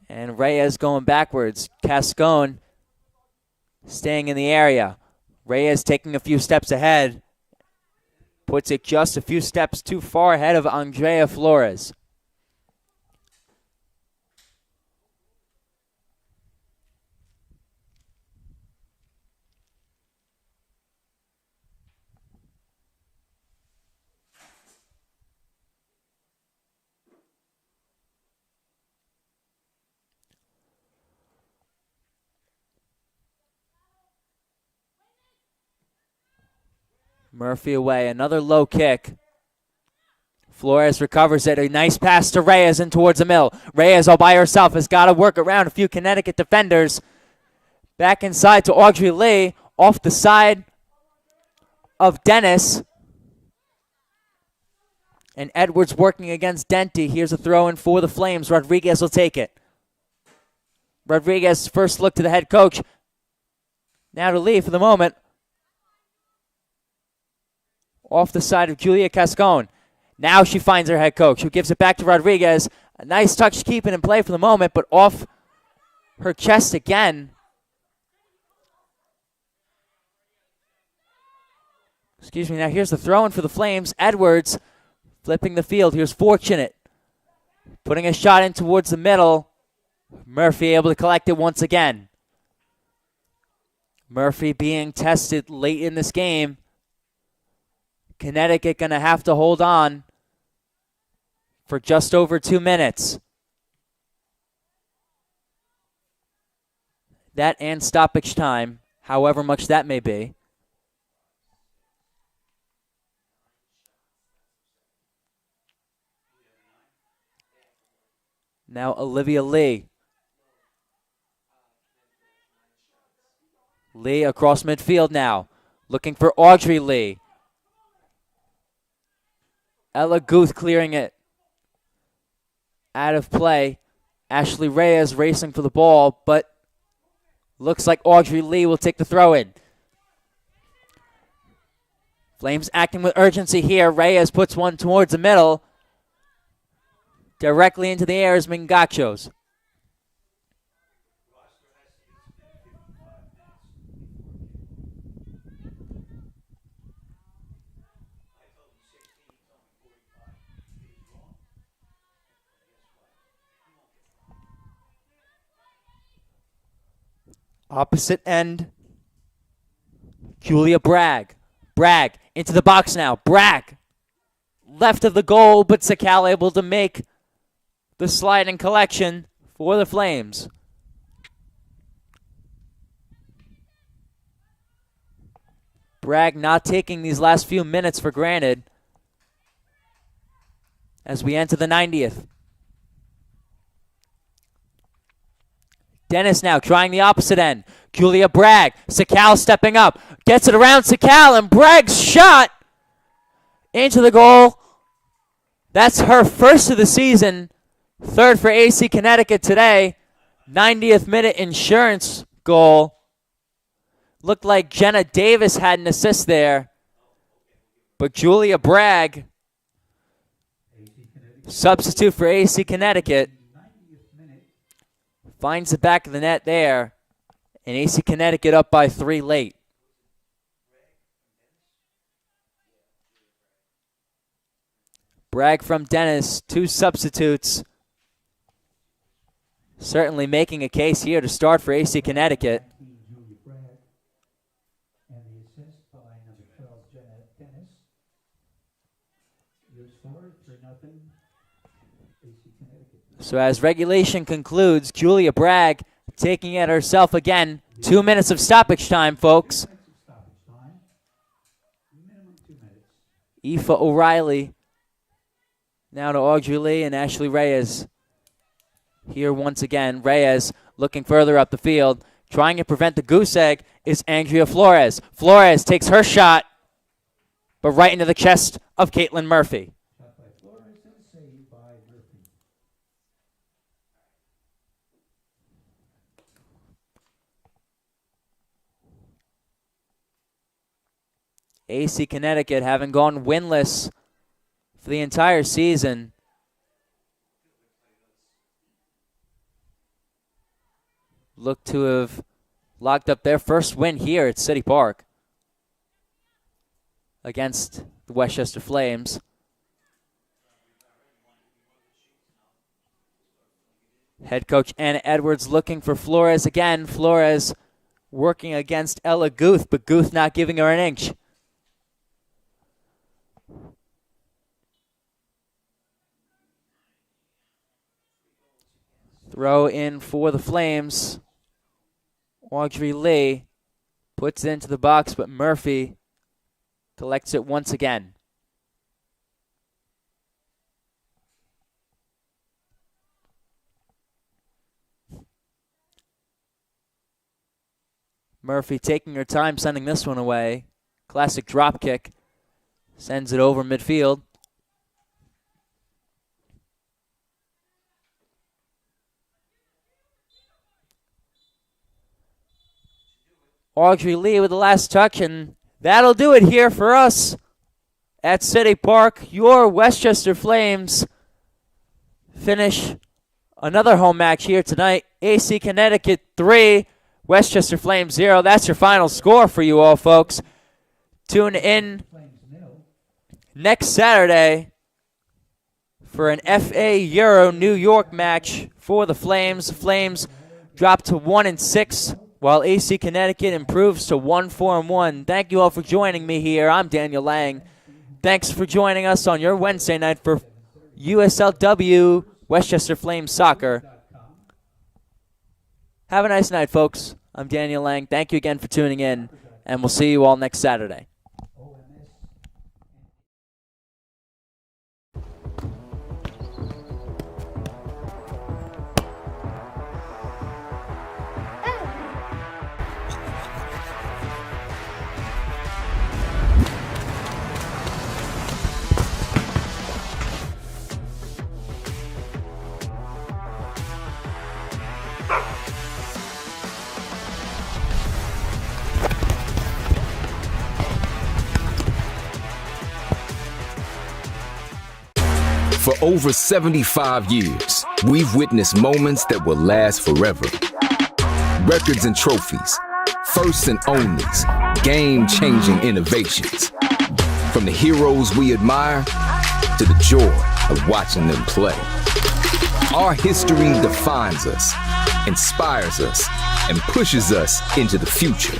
And Reyes going backwards. Cascone staying in the area. Reyes taking a few steps ahead. Puts it just a few steps too far ahead of Andrea Flores. Murphy away. Another low kick. Flores recovers it. A nice pass to Reyes in towards the middle. Reyes all by herself has got to work around a few Connecticut defenders. Back inside to Audrey Lee. Off the side of Dennis. And Edwards working against Denty. Here's a throw in for the Flames. Rodriguez will take it. Rodriguez first look to the head coach. Now to Lee for the moment. Off the side of Julia Cascone. Now she finds her head coach, who gives it back to Rodriguez. A nice touch keeping in play for the moment, but off her chest again. Excuse me, now here's the throw-in for the Flames. Edwards flipping the field. Here's Fortunate. Putting a shot in towards the middle. Murphy able to collect it once again. Murphy being tested late in this game. Connecticut going to have to hold on for just over 2 minutes. That and stoppage time, however much that may be. Now Olivia Lee. Lee across midfield now. Looking for Audrey Lee. Ella Guth clearing it. Out of play. Ashley Reyes racing for the ball, but looks like Audrey Lee will take the throw in. Flames acting with urgency here. Reyes puts one towards the middle. Directly into the air is Mingachos. Opposite end. Julia Bragg. Bragg into the box now. Bragg. Left of the goal, but Sakal able to make the sliding collection for the Flames. Bragg not taking these last few minutes for granted as we enter the 90th. Dennis now trying the opposite end. Julia Bragg. Sakal stepping up. Gets it around Sakal, and Bragg's shot into the goal. That's her first of the season. Third for AC Connecticut today. 90th minute insurance goal. Looked like Jenna Davis had an assist there. But Julia Bragg, substitute for AC Connecticut, finds the back of the net there. And AC Connecticut up by 3 late. Bragg from Dennis, 2 substitutes. Certainly making a case here to start for AC Connecticut. Julia Bragg. And the assist by number 12, Jenna Dennis. Your score, 3-0, AC Connecticut. So as regulation concludes, Julia Bragg taking it herself again. 2 minutes of stoppage time, folks. Stoppage time. Minimum 2 minutes. Aoife O'Reilly. Now to Audrey Lee and Ashley Reyes. Here once again, Reyes looking further up the field. Trying to prevent the goose egg is Andrea Flores. Flores takes her shot, but right into the chest of Caitlin Murphy. Shot by Flores and saved by Murphy. AC Connecticut having gone winless for the entire season. Look to have locked up their first win here at City Park against the Westchester Flames. Head coach Anna Edwards looking for Flores again. Flores working against Ella Guth, but Guth not giving her an inch. Throw in for the Flames. Audrey Lee puts it into the box, but Murphy collects it once again. Murphy taking her time sending this one away. Classic drop kick. Sends it over midfield. Audrey Lee with the last touch, and that'll do it here for us at City Park. Your Westchester Flames finish another home match here tonight. AC Connecticut 3, Westchester Flames 0. That's your final score for you all, folks. Tune in next Saturday for an FA Euro New York match for the Flames. Flames drop to 1-6. While AC Connecticut improves to 1-4-1. Thank you all for joining me here. I'm Daniel Lang. Thanks for joining us on your Wednesday night for USLW Westchester Flames Soccer. Have a nice night, folks. I'm Daniel Lang. Thank you again for tuning in, and we'll see you all next Saturday. For over 75 years, we've witnessed moments that will last forever. Records and trophies, firsts and onlys, game-changing innovations. From the heroes we admire to the joy of watching them play. Our history defines us, inspires us, and pushes us into the future.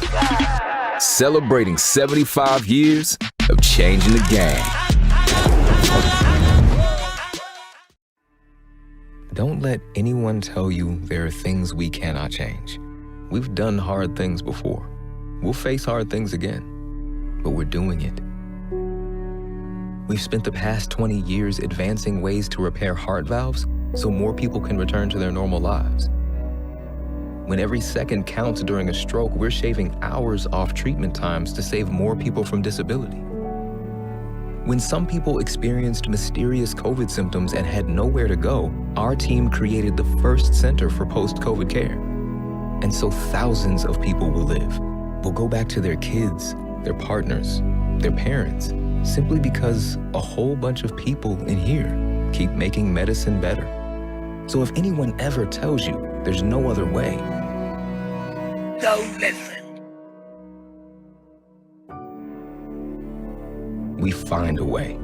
Celebrating 75 years of changing the game. Don't let anyone tell you there are things we cannot change. We've done hard things before. We'll face hard things again, but we're doing it. We've spent the past 20 years advancing ways to repair heart valves so more people can return to their normal lives. When every second counts during a stroke, we're shaving hours off treatment times to save more people from disability. When some people experienced mysterious COVID symptoms and had nowhere to go, our team created the first center for post-COVID care. And so thousands of people will live, will go back to their kids, their partners, their parents, simply because a whole bunch of people in here keep making medicine better. So if anyone ever tells you there's no other way, don't listen. We find a way.